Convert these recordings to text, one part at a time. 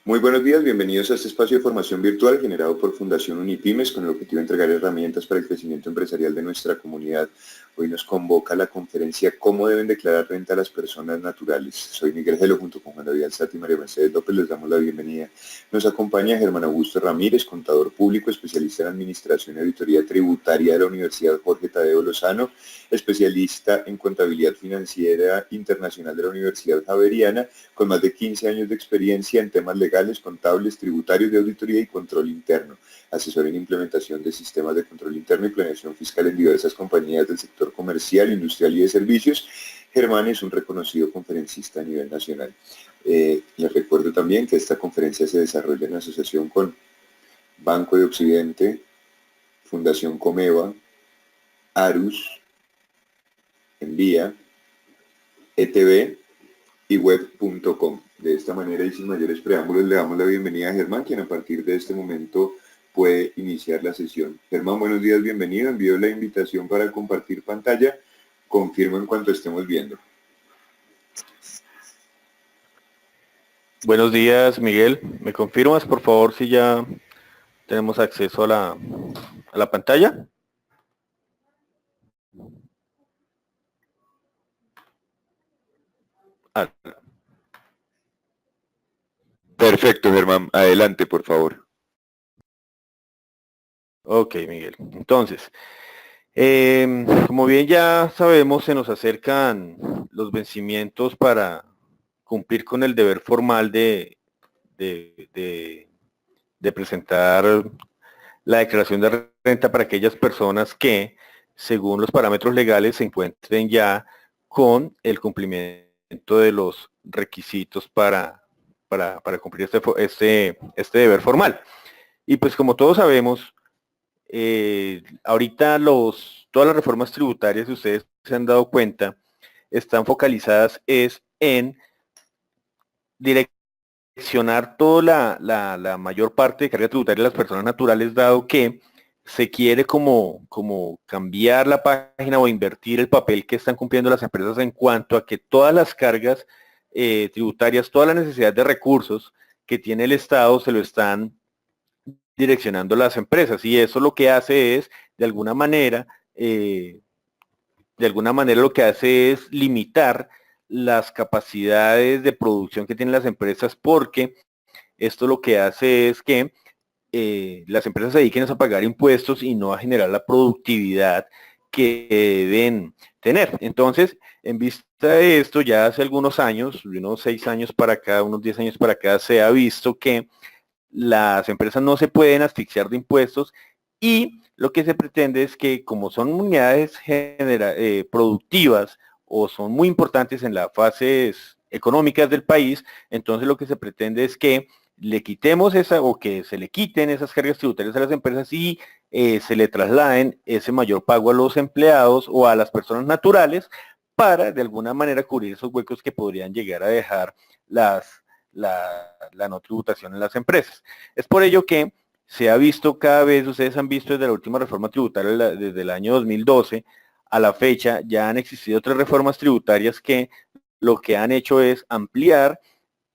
Muy buenos días, bienvenidos a este espacio de formación virtual generado por Fundación Unipymes con el objetivo de entregar herramientas para el crecimiento empresarial de nuestra comunidad. Hoy nos convoca la conferencia ¿Cómo deben declarar renta las personas naturales? Soy Miguel Gelo, junto con Juan David Alzate y María Mercedes López, les damos la bienvenida. Nos acompaña Germán Augusto Ramírez, contador público, especialista en administración y auditoría tributaria de la Universidad Jorge Tadeo Lozano, especialista en contabilidad financiera internacional de la Universidad Javeriana, con más de 15 años de experiencia en temas legales, contables, tributarios, de auditoría y control interno. Asesor en implementación de sistemas de control interno y planeación fiscal en diversas compañías del sector comercial, industrial y de servicios. Germán es un reconocido conferencista a nivel nacional. Les recuerdo también que esta conferencia se desarrolla en asociación con Banco de Occidente, Fundación Comeva, Arus, Envía, ETV y web.com. De esta manera y sin mayores preámbulos le damos la bienvenida a Germán, quien a partir de este momento puede iniciar la sesión. Germán, buenos días, bienvenido. Envío la invitación para compartir pantalla. Confirmo en cuanto estemos viendo. Buenos días, Miguel. ¿Me confirmas, por favor, si ya tenemos acceso a la pantalla? Perfecto, Germán. Adelante, por favor. Ok, Miguel. Entonces, como bien ya sabemos, se nos acercan los vencimientos para cumplir con el deber formal de presentar la declaración de renta para aquellas personas que, según los parámetros legales, se encuentren ya con el cumplimiento de los requisitos para cumplir este deber formal. Y pues como todos sabemos, ahorita todas las reformas tributarias, si ustedes se han dado cuenta, están focalizadas en direccionar toda la mayor parte de carga tributaria de las personas naturales, dado que se quiere como cambiar la página o invertir el papel que están cumpliendo las empresas en cuanto a que todas las cargas tributarias, toda la necesidad de recursos que tiene el Estado se lo están direccionando las empresas, y eso lo que hace es, de alguna manera lo que hace es limitar las capacidades de producción que tienen las empresas, porque esto lo que hace es que las empresas se dediquen a pagar impuestos y no a generar la productividad que deben tener. Entonces, en vista de esto, ya hace algunos años, unos 6 años para acá, unos 10 años para acá, se ha visto que las empresas no se pueden asfixiar de impuestos, y lo que se pretende es que, como son unidades productivas o son muy importantes en las fases económicas del país, entonces lo que se pretende es que le quitemos o que se le quiten esas cargas tributarias a las empresas y se le trasladen ese mayor pago a los empleados o a las personas naturales, para de alguna manera cubrir esos huecos que podrían llegar a dejar la no tributación en las empresas. Es por ello que se ha visto cada vez, ustedes han visto desde la última reforma tributaria, desde el año 2012 a la fecha, ya han existido otras reformas tributarias que lo que han hecho es ampliar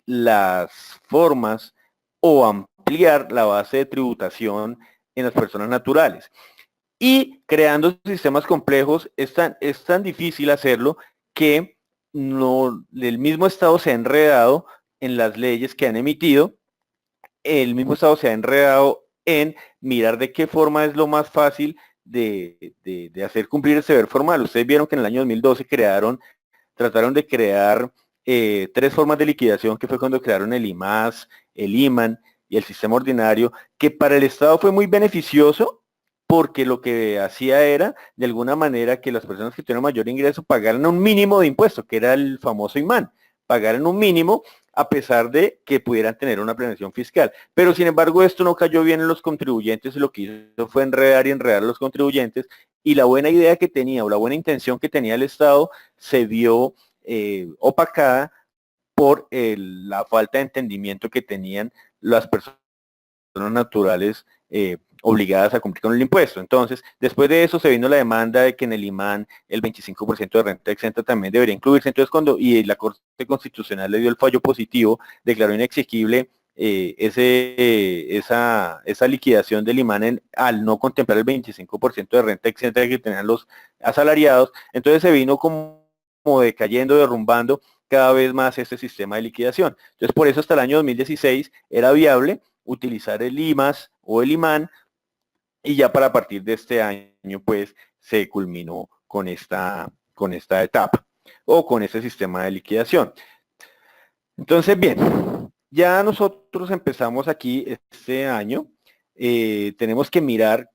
las formas o ampliar la base de tributación en las personas naturales. Y creando sistemas complejos, es tan difícil hacerlo que el mismo Estado se ha enredado en las leyes que han emitido, el mismo Estado se ha enredado en mirar de qué forma es lo más fácil de hacer cumplir ese deber formal. Ustedes vieron que en el año 2012 trataron de crear 3 formas de liquidación, que fue cuando crearon el IMAS, el IMAN y el sistema ordinario, que para el Estado fue muy beneficioso, porque lo que hacía era, de alguna manera, que las personas que tienen mayor ingreso pagaran un mínimo de impuesto, que era el famoso IMAN, pagaran un mínimo a pesar de que pudieran tener una planeación fiscal. Pero sin embargo esto no cayó bien en los contribuyentes, y lo que hizo fue enredar a los contribuyentes, y la buena idea que tenía o la buena intención que tenía el Estado se vio opacada por la falta de entendimiento que tenían las personas naturales obligadas a cumplir con el impuesto. Entonces, después de eso se vino la demanda de que en el IMAN el 25% de renta exenta también debería incluirse. Entonces, y la Corte Constitucional le dio el fallo positivo, declaró inexequible esa liquidación del IMAN al no contemplar el 25% de renta exenta que tenían los asalariados. Entonces se vino como decayendo, derrumbando cada vez más este sistema de liquidación. Entonces por eso hasta el año 2016 era viable utilizar el IMAS o el IMAN, y ya para partir de este año pues se culminó con esta etapa o con este sistema de liquidación. Entonces, bien, ya nosotros empezamos aquí este año, tenemos que mirar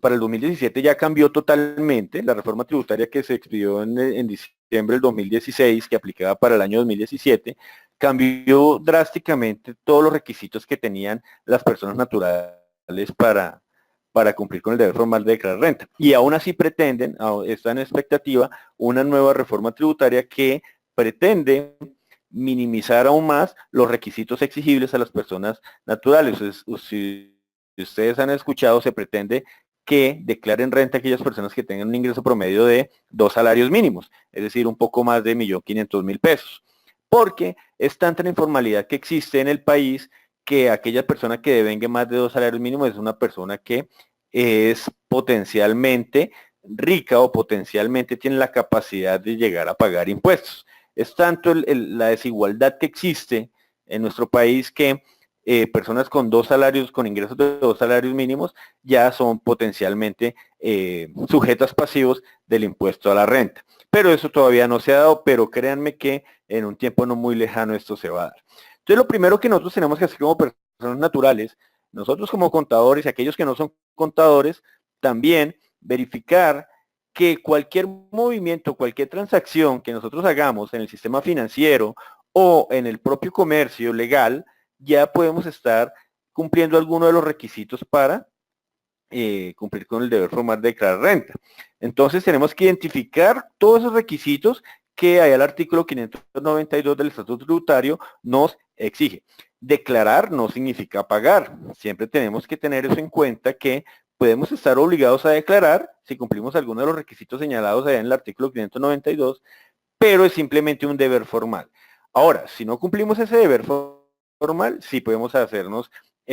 para el 2017 ya cambió totalmente la reforma tributaria que se expidió en diciembre del 2016, que aplicaba para el año 2017, cambió drásticamente todos los requisitos que tenían las personas naturales para cumplir con el deber formal de declarar renta. Y aún así pretenden, están en expectativa, una nueva reforma tributaria que pretende minimizar aún más los requisitos exigibles a las personas naturales. Si ustedes han escuchado, se pretende que declaren renta aquellas personas que tengan un ingreso promedio de 2 salarios mínimos, es decir, un poco más de 1.500.000 pesos, porque es tanta la informalidad que existe en el país que aquella persona que devengue más de 2 salarios mínimos es una persona que es potencialmente rica o potencialmente tiene la capacidad de llegar a pagar impuestos. Es tanto la desigualdad que existe en nuestro país que personas con con ingresos de 2 salarios mínimos ya son potencialmente sujetas pasivos del impuesto a la renta. Pero eso todavía no se ha dado, pero créanme que en un tiempo no muy lejano esto se va a dar. Entonces lo primero que nosotros tenemos que hacer como personas naturales, nosotros como contadores y aquellos que no son contadores, también verificar que cualquier movimiento, cualquier transacción que nosotros hagamos en el sistema financiero o en el propio comercio legal, ya podemos estar cumpliendo alguno de los requisitos para cumplir con el deber formal de declarar renta. Entonces tenemos que identificar todos esos requisitos que hay al artículo 592 del Estatuto Tributario nos exige. Declarar no significa pagar. Siempre tenemos que tener eso en cuenta, que podemos estar obligados a declarar si cumplimos alguno de los requisitos señalados allá en el artículo 592, pero es simplemente un deber formal. Ahora, si no cumplimos ese deber formal, sí podemos hacernos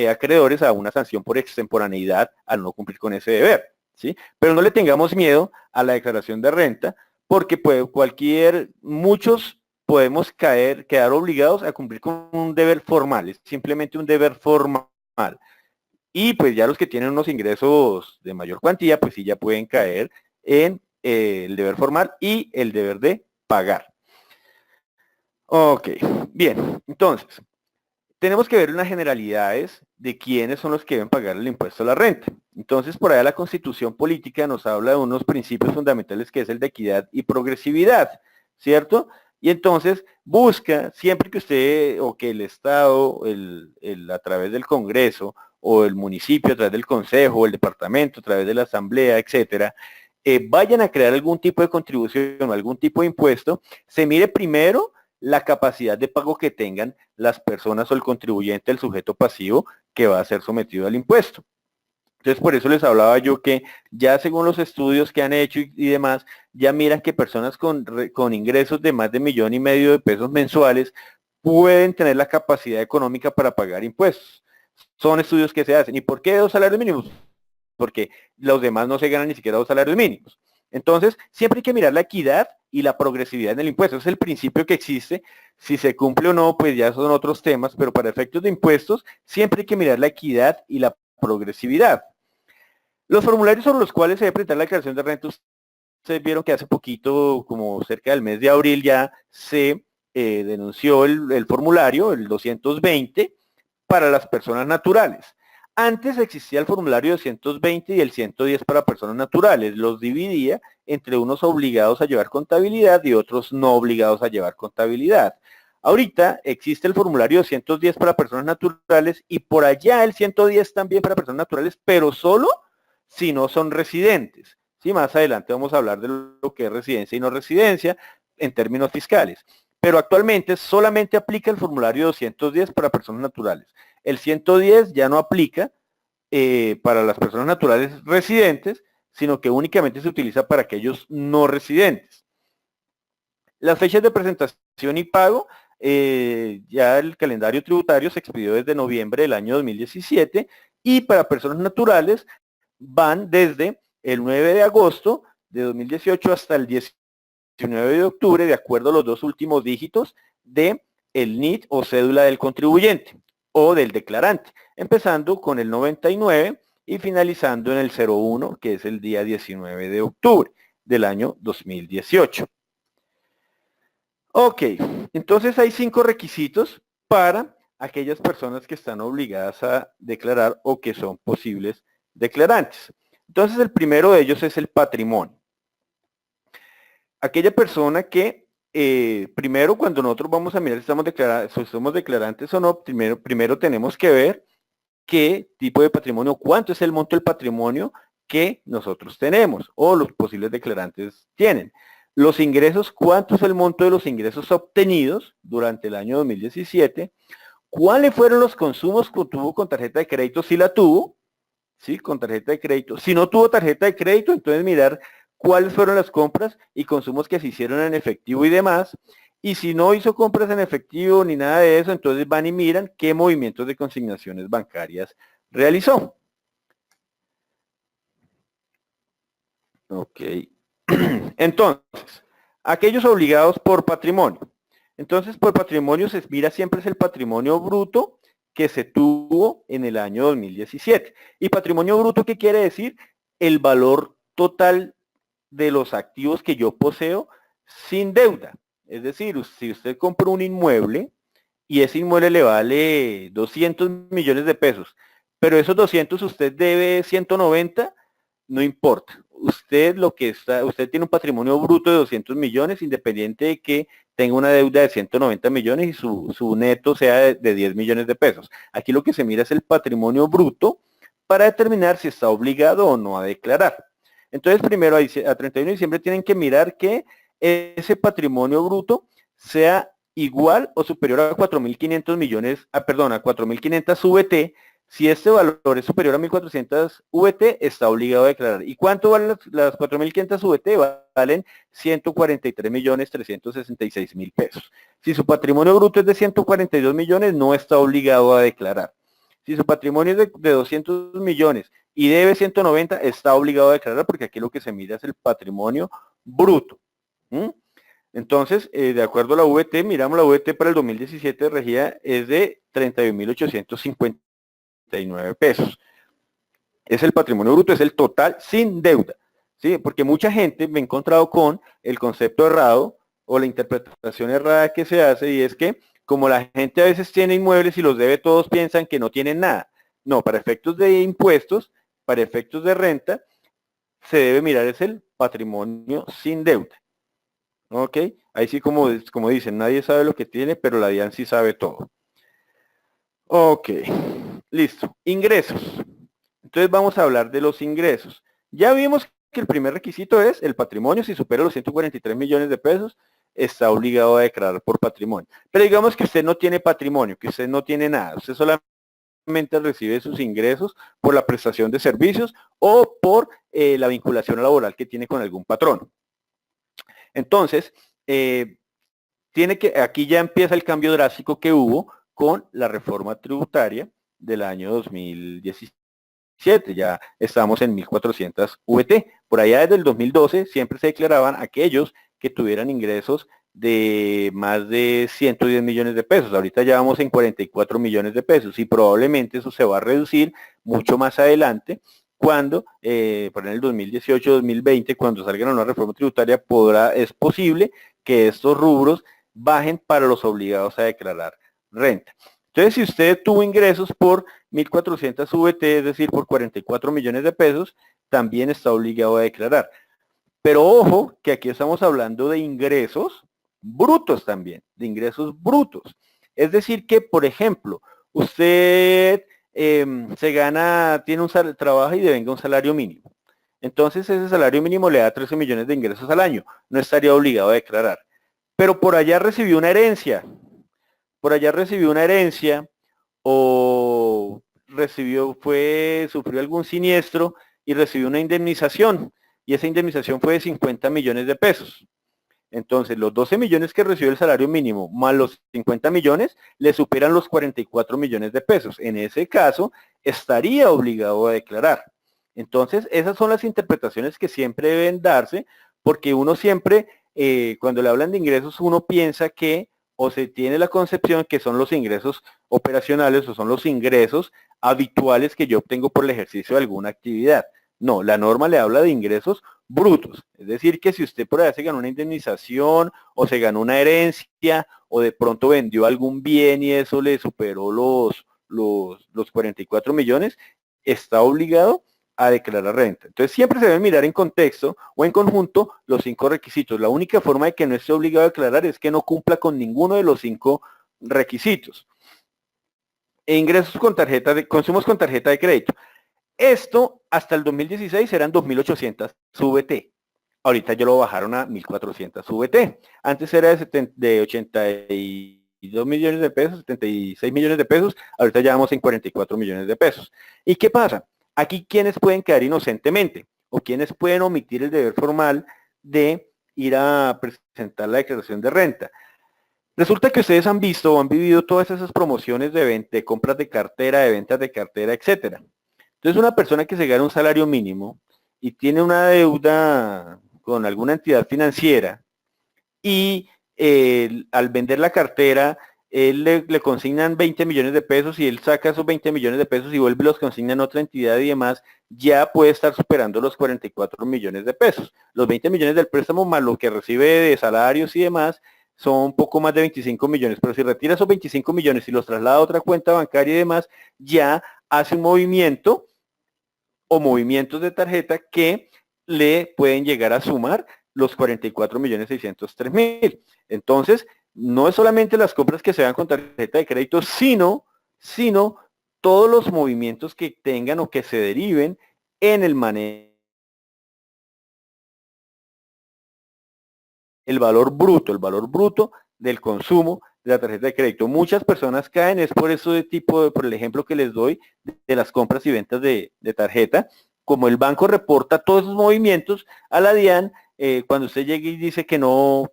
acreedores a una sanción por extemporaneidad al no cumplir con ese deber, ¿sí? Pero no le tengamos miedo a la declaración de renta, porque muchos podemos quedar obligados a cumplir con un deber formal, es simplemente un deber formal. Y pues ya los que tienen unos ingresos de mayor cuantía, pues sí ya pueden caer en el deber formal y el deber de pagar. Ok, bien, entonces, tenemos que ver unas generalidades de quiénes son los que deben pagar el impuesto a la renta. Entonces, por allá la Constitución Política nos habla de unos principios fundamentales que es el de equidad y progresividad, ¿cierto? Y entonces busca, siempre que usted o que el Estado, a través del Congreso, o el municipio a través del Consejo, o el departamento a través de la Asamblea, etcétera, vayan a crear algún tipo de contribución o algún tipo de impuesto, se mire primero la capacidad de pago que tengan las personas o el contribuyente, el sujeto pasivo que va a ser sometido al impuesto. Entonces, por eso les hablaba yo que ya según los estudios que han hecho y demás, ya miran que personas con ingresos de más de 1,5 millones de pesos mensuales pueden tener la capacidad económica para pagar impuestos. Son estudios que se hacen. ¿Y por qué 2 salarios mínimos? Porque los demás no se ganan ni siquiera 2 salarios mínimos. Entonces, siempre hay que mirar la equidad y la progresividad en el impuesto. Es el principio que existe. Si se cumple o no, pues ya son otros temas, pero para efectos de impuestos, siempre hay que mirar la equidad y la progresividad. Los formularios sobre los cuales se debe presentar la declaración de renta, ustedes vieron que hace poquito, como cerca del mes de abril, ya se denunció el formulario, el 220, para las personas naturales. Antes existía el formulario 220 y el 110 para personas naturales. Los dividía entre unos obligados a llevar contabilidad y otros no obligados a llevar contabilidad. Ahorita existe el formulario 210 para personas naturales y por allá el 110 también para personas naturales, pero solo si no son residentes. Sí, más adelante vamos a hablar de lo que es residencia y no residencia en términos fiscales. Pero actualmente solamente aplica el formulario 210 para personas naturales. El 110 ya no aplica para las personas naturales residentes, sino que únicamente se utiliza para aquellos no residentes. Las fechas de presentación y pago, ya el calendario tributario se expidió desde noviembre del año 2017 y para personas naturales van desde el 9 de agosto de 2018 hasta el 19 de octubre, de acuerdo a los dos últimos dígitos de el NIT o cédula del contribuyente o del declarante, empezando con el 99 y finalizando en el 01, que es el día 19 de octubre del año 2018. Ok, entonces hay 5 requisitos para aquellas personas que están obligadas a declarar o que son posibles declarantes. Entonces el primero de ellos es el patrimonio. Aquella persona que primero cuando nosotros vamos a mirar si somos declarantes o no, primero tenemos que ver qué tipo de patrimonio, cuánto es el monto del patrimonio que nosotros tenemos o los posibles declarantes tienen. Los ingresos, cuánto es el monto de los ingresos obtenidos durante el año 2017, cuáles fueron los consumos que tuvo con tarjeta de crédito, si la tuvo, ¿sí? Con tarjeta de crédito. Si no tuvo tarjeta de crédito, entonces mirar cuáles fueron las compras y consumos que se hicieron en efectivo y demás. Y si no hizo compras en efectivo ni nada de eso, entonces van y miran qué movimientos de consignaciones bancarias realizó. Ok. Entonces, aquellos obligados por patrimonio. Entonces, por patrimonio se mira siempre es el patrimonio bruto que se tuvo en el año 2017. ¿Y patrimonio bruto qué quiere decir? El valor total de los activos que yo poseo sin deuda. Es decir, si usted compra un inmueble y ese inmueble le vale 200 millones de pesos, pero esos 200 usted debe 190, no importa. Usted tiene un patrimonio bruto de 200 millones, independiente de que tenga una deuda de 190 millones y su neto sea de 10 millones de pesos. Aquí lo que se mira es el patrimonio bruto para determinar si está obligado o no a declarar. Entonces, primero a 31 de diciembre tienen que mirar que ese patrimonio bruto sea igual o superior a 4.500 millones, a 4.500 VT. Si este valor es superior a 1.400 VT, está obligado a declarar. ¿Y cuánto valen las 4.500 VT? Valen 143.366.000 pesos. Si su patrimonio bruto es de 142 millones, no está obligado a declarar. Si su patrimonio es de 200 millones y debe 190, está obligado a declarar porque aquí lo que se mira es el patrimonio bruto. Entonces, de acuerdo a la VT, miramos la VT para el 2017 regida es de 31.859 pesos. Es el patrimonio bruto, es el total sin deuda. ¿Sí? Porque mucha gente me ha encontrado con el concepto errado o la interpretación errada que se hace y es que como la gente a veces tiene inmuebles y los debe todos piensan que no tienen nada. No, para efectos de impuestos, para efectos de renta, se debe mirar es el patrimonio sin deuda. ¿Ok? Ahí sí como dicen, nadie sabe lo que tiene, pero la DIAN sí sabe todo. Ok, listo. Ingresos. Entonces vamos a hablar de los ingresos. Ya vimos que el primer requisito es el patrimonio. Si supera los 143 millones de pesos, está obligado a declarar por patrimonio. Pero digamos que usted no tiene patrimonio, que usted no tiene nada. Usted solamente recibe sus ingresos por la prestación de servicios o por la vinculación laboral que tiene con algún patrón. Entonces, aquí ya empieza el cambio drástico que hubo con la reforma tributaria del año 2017. Ya estamos en 1.400 VT. Por allá desde el 2012 siempre se declaraban aquellos que tuvieran ingresos de más de 110 millones de pesos. Ahorita ya vamos en 44 millones de pesos y probablemente eso se va a reducir mucho más adelante cuando, por en el 2018-2020, cuando salga una reforma tributaria, es posible que estos rubros bajen para los obligados a declarar renta. Entonces, si usted tuvo ingresos por 1.400 VT, es decir, por 44 millones de pesos, también está obligado a declarar. Pero ojo, que aquí estamos hablando de ingresos brutos también, de ingresos brutos. Es decir que, por ejemplo, usted tiene trabaja y devenga un salario mínimo. Entonces ese salario mínimo le da 13 millones de ingresos al año. No estaría obligado a declarar. Pero por allá recibió una herencia. O sufrió algún siniestro y recibió una indemnización. Y esa indemnización fue de 50 millones de pesos. Entonces, los 12 millones que recibe el salario mínimo más los 50 millones le superan los 44 millones de pesos. En ese caso, estaría obligado a declarar. Entonces, esas son las interpretaciones que siempre deben darse, porque uno siempre, cuando le hablan de ingresos, uno piensa que, o se tiene la concepción que son los ingresos operacionales o son los ingresos habituales que yo obtengo por el ejercicio de alguna actividad. No, la norma le habla de ingresos brutos. Es decir, que si usted por ahí se ganó una indemnización o se ganó una herencia o de pronto vendió algún bien y eso le superó los 44 millones, está obligado a declarar renta. Entonces siempre se debe mirar en contexto o en conjunto los 5 requisitos. La única forma de que no esté obligado a declarar es que no cumpla con ninguno de los 5 requisitos. E ingresos con tarjeta de consumos con tarjeta de crédito. Esto hasta el 2016 eran 2.800 VT. Ahorita ya lo bajaron a 1.400 VT. Antes era de 82 millones de pesos, 76 millones de pesos. Ahorita ya vamos en 44 millones de pesos. ¿Y qué pasa? Aquí, ¿quiénes pueden quedar inocentemente? ¿O quiénes pueden omitir el deber formal de ir a presentar la declaración de renta? Resulta que ustedes han visto o han vivido todas esas promociones de compras de cartera, de ventas de cartera, etcétera. Entonces, una persona que se gana un salario mínimo y tiene una deuda con alguna entidad financiera y al vender la cartera, él le consignan 20 millones de pesos y él saca esos 20 millones de pesos y vuelve y los consigna en otra entidad y demás, ya puede estar superando los 44 millones de pesos. Los 20 millones del préstamo más lo que recibe de salarios y demás son un poco más de 25 millones, pero si retira esos 25 millones y los traslada a otra cuenta bancaria y demás, ya hace un movimiento o movimientos de tarjeta que le pueden llegar a sumar los 44.603.000. Entonces, no es solamente las compras que se dan con tarjeta de crédito, sino todos los movimientos que tengan o que se deriven en el manejo. El valor bruto del consumo de la tarjeta de crédito. Muchas personas caen, es por eso por el ejemplo que les doy de las compras y ventas de tarjeta. Como el banco reporta todos esos movimientos a la DIAN, cuando usted llegue y dice que no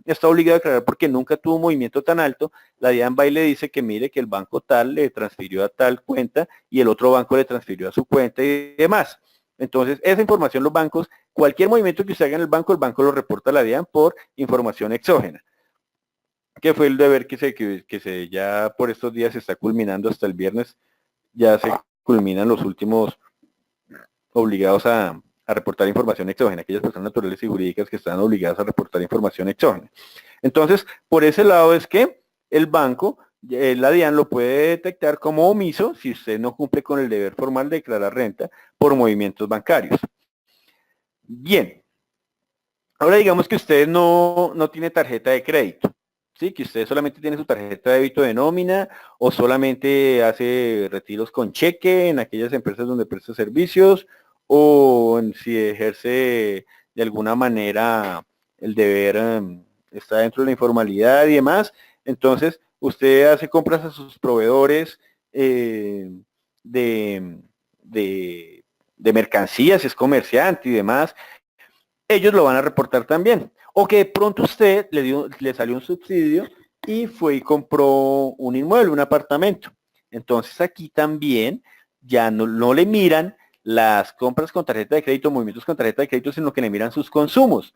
está obligado a declarar porque nunca tuvo un movimiento tan alto, la DIAN va y le dice que mire que el banco tal le transfirió a tal cuenta y el otro banco le transfirió a su cuenta y demás. Entonces, esa información los bancos, cualquier movimiento que usted haga en el banco lo reporta a la DIAN por información exógena, que fue el deber que se ya por estos días se está culminando hasta el viernes, ya se culminan los últimos obligados a reportar información exógena, aquellas personas naturales y jurídicas que están obligadas a reportar información exógena. Entonces, por ese lado es que el banco, la DIAN lo puede detectar como omiso si usted no cumple con el deber formal de declarar renta por movimientos bancarios. Bien, ahora digamos que usted no tiene tarjeta de crédito, ¿sí? Que usted solamente tiene su tarjeta de débito de nómina o solamente hace retiros con cheque en aquellas empresas donde presta servicios o si ejerce de alguna manera el deber, está dentro de la informalidad y demás. Entonces, usted hace compras a sus proveedores de, de mercancías, es comerciante y demás, ellos lo van a reportar también. O que de pronto usted le salió un subsidio y fue y compró un inmueble, un apartamento. Entonces aquí también ya no le miran las compras con tarjeta de crédito, movimientos con tarjeta de crédito, sino que le miran sus consumos.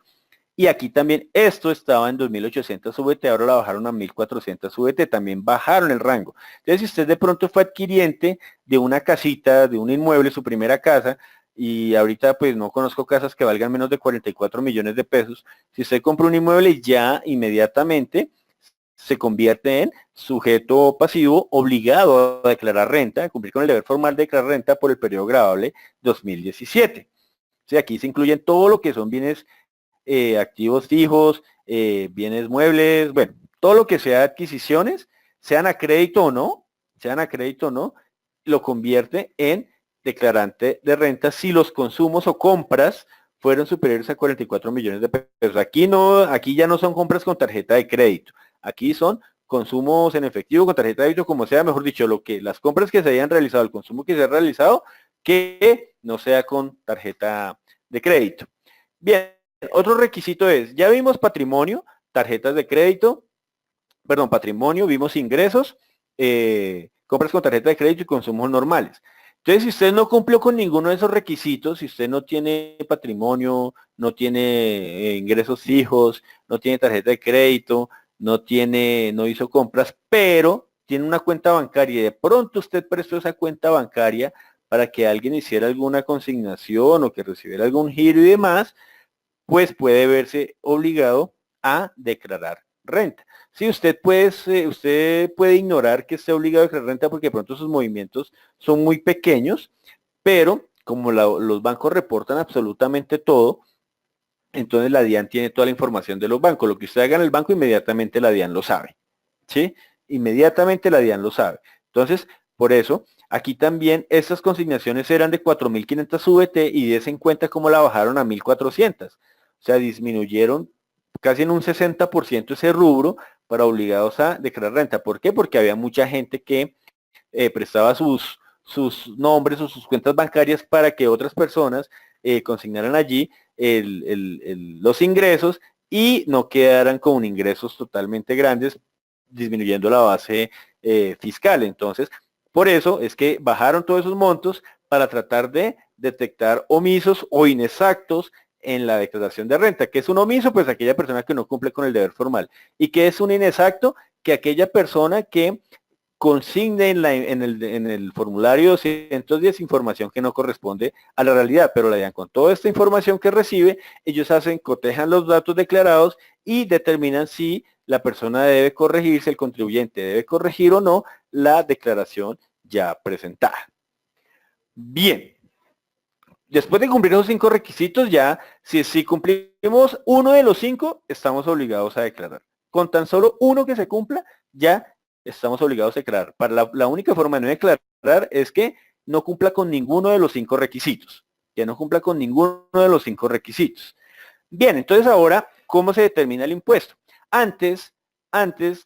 Y aquí también esto estaba en 2.800 VT, ahora la bajaron a 1.400 VT, también bajaron el rango. Entonces, si usted de pronto fue adquiriente de una casita, de un inmueble, su primera casa, y ahorita pues no conozco casas que valgan menos de 44 millones de pesos, si usted compra un inmueble ya inmediatamente se convierte en sujeto pasivo obligado a declarar renta, a cumplir con el deber formal de declarar renta por el periodo gravable 2017. O sea, aquí se incluyen todo lo que son bienes activos fijos, bienes muebles, bueno, todo lo que sea adquisiciones, sean a crédito o no, lo convierte en declarante de renta si los consumos o compras fueron superiores a 44 millones de pesos. Aquí ya no son compras con tarjeta de crédito, aquí son consumos en efectivo con tarjeta de débito, como sea, mejor dicho, las compras que se hayan realizado, el consumo que se ha realizado, que no sea con tarjeta de crédito. Bien, otro requisito es, ya vimos patrimonio, tarjetas de crédito, perdón, patrimonio, vimos ingresos, compras con tarjeta de crédito y consumos normales. Entonces, si usted no cumplió con ninguno de esos requisitos, si usted no tiene patrimonio, no tiene ingresos fijos, no tiene tarjeta de crédito, no hizo compras, pero tiene una cuenta bancaria y de pronto usted prestó esa cuenta bancaria para que alguien hiciera alguna consignación o que recibiera algún giro y demás, pues puede verse obligado a declarar renta. Sí, usted puede ignorar que esté obligado a declarar renta porque de pronto sus movimientos son muy pequeños, pero como los bancos reportan absolutamente todo, entonces la DIAN tiene toda la información de los bancos. Lo que usted haga en el banco, inmediatamente la DIAN lo sabe. ¿Sí? Inmediatamente la DIAN lo sabe. Entonces, por eso, aquí también estas consignaciones eran de 4.500 VT y des en cuenta cómo la bajaron a 1.400. O sea, disminuyeron casi en un 60% ese rubro para obligados a declarar renta. ¿Por qué? Porque había mucha gente que prestaba sus nombres o sus cuentas bancarias para que otras personas consignaran allí los ingresos y no quedaran con ingresos totalmente grandes, disminuyendo la base fiscal. Entonces, por eso es que bajaron todos esos montos para tratar de detectar omisos o inexactos en la declaración de renta. ¿Qué es un omiso? Pues aquella persona que no cumple con el deber formal. ¿Y qué es un inexacto? Que aquella persona que consigne en el formulario 210 información que no corresponde a la realidad, pero la DIAN con toda esta información que recibe, ellos cotejan los datos declarados y determinan si la persona debe corregirse, el contribuyente debe corregir o no la declaración ya presentada. Bien, después de cumplir esos 5 requisitos, ya si cumplimos uno de los 5, estamos obligados a declarar. Con tan solo uno que se cumpla, ya estamos obligados a declarar. Para la única forma de no declarar es que no cumpla con ninguno de los 5 requisitos. Que no cumpla con ninguno de los 5 requisitos. Bien, entonces ahora, ¿cómo se determina el impuesto? Antes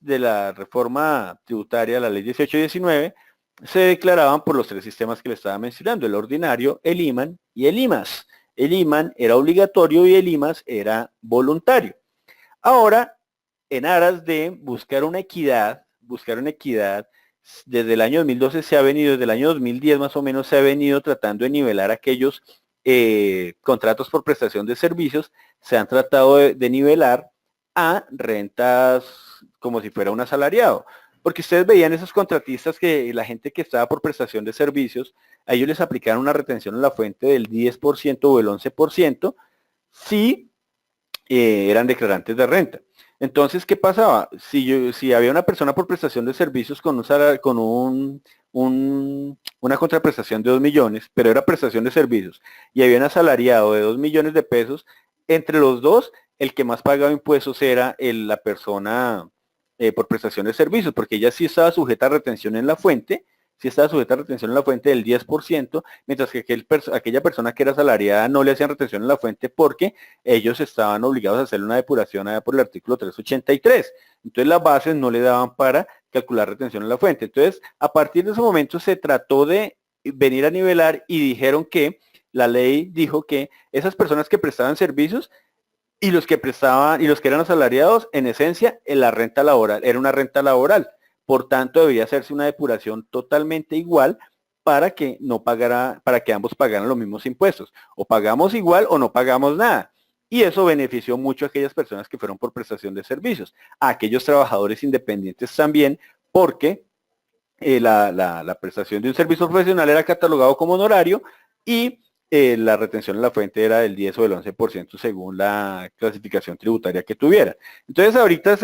de la reforma tributaria, la ley 1819, se declaraban por los 3 sistemas que le estaba mencionando, el ordinario, el IMAN y el IMAS. El IMAN era obligatorio y el IMAS era voluntario. Ahora, en aras de buscar una equidad, desde el año 2012 desde el año 2010 más o menos se ha venido tratando de nivelar aquellos contratos por prestación de servicios, se han tratado de nivelar a rentas como si fuera un asalariado. Porque ustedes veían esos contratistas que la gente que estaba por prestación de servicios, a ellos les aplicaron una retención en la fuente del 10% o el 11% si eran declarantes de renta. Entonces, ¿qué pasaba? Si había una persona por prestación de servicios con una contraprestación de 2 millones, pero era prestación de servicios, y había un asalariado de 2 millones de pesos, entre los dos, el que más pagaba impuestos era la persona por prestación de servicios, porque ella sí estaba sujeta a retención en la fuente, del 10%, mientras que aquella persona que era asalariada no le hacían retención en la fuente porque ellos estaban obligados a hacer una depuración allá por el artículo 383. Entonces las bases no le daban para calcular retención en la fuente. Entonces, a partir de ese momento se trató de venir a nivelar y dijeron que la ley dijo que esas personas que prestaban servicios y los que eran asalariados, en esencia, la renta laboral era una renta laboral. Por tanto, debía hacerse una depuración totalmente igual para que ambos pagaran los mismos impuestos. O pagamos igual o no pagamos nada. Y eso benefició mucho a aquellas personas que fueron por prestación de servicios, a aquellos trabajadores independientes también, porque la prestación de un servicio profesional era catalogado como honorario y la retención en la fuente era del 10 o del 11% según la clasificación tributaria que tuviera. Entonces ahorita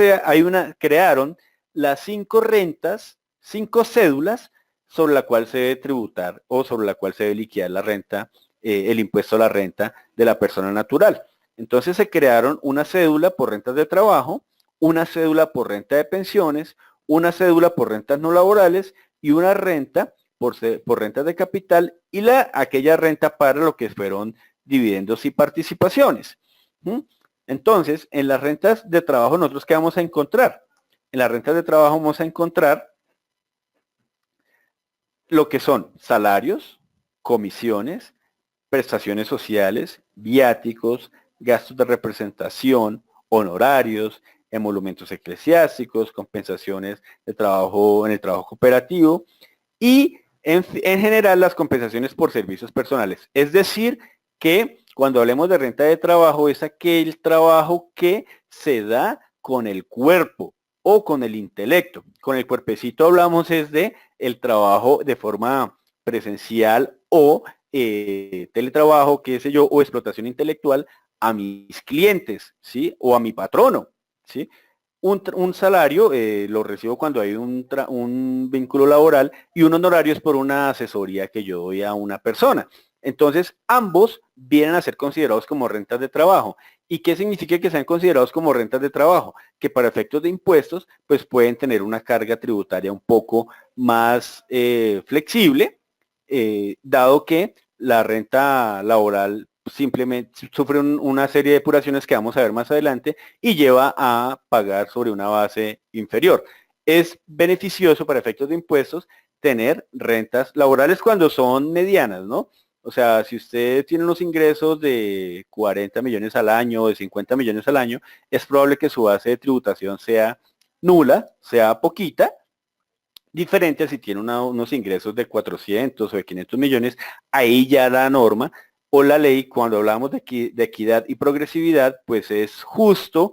crearon las 5 rentas, 5 cédulas sobre la cual se debe tributar o sobre la cual se debe liquidar la renta, el impuesto a la renta de la persona natural. Entonces se crearon una cédula por rentas de trabajo, una cédula por renta de pensiones, una cédula por rentas no laborales y una renta por rentas de capital y aquella renta para lo que fueron dividendos y participaciones. Entonces, en las rentas de trabajo, ¿nosotros qué vamos a encontrar? En las rentas de trabajo vamos a encontrar lo que son salarios, comisiones, prestaciones sociales, viáticos, gastos de representación, honorarios, emolumentos eclesiásticos, compensaciones de trabajo en el trabajo cooperativo y en general las compensaciones por servicios personales. Es decir, que cuando hablemos de renta de trabajo es aquel trabajo que se da con el cuerpo o con el intelecto. Con el cuerpecito hablamos es de el trabajo de forma presencial o teletrabajo, qué sé yo, o explotación intelectual a mis clientes, ¿sí? O a mi patrono, ¿sí? Un salario lo recibo cuando hay un vínculo laboral y un honorario es por una asesoría que yo doy a una persona. Entonces, ambos vienen a ser considerados como rentas de trabajo. ¿Y qué significa que sean considerados como rentas de trabajo? Que para efectos de impuestos, pues pueden tener una carga tributaria un poco más flexible, dado que la renta laboral simplemente sufre una serie de depuraciones que vamos a ver más adelante y lleva a pagar sobre una base inferior. Es beneficioso para efectos de impuestos tener rentas laborales cuando son medianas, ¿no? O sea, si usted tiene unos ingresos de 40 millones al año o de 50 millones al año, es probable que su base de tributación sea nula, sea poquita, diferente a si tiene unos ingresos de 400 o de 500 millones, ahí ya la norma o la ley, cuando hablamos de equidad y progresividad, pues es justo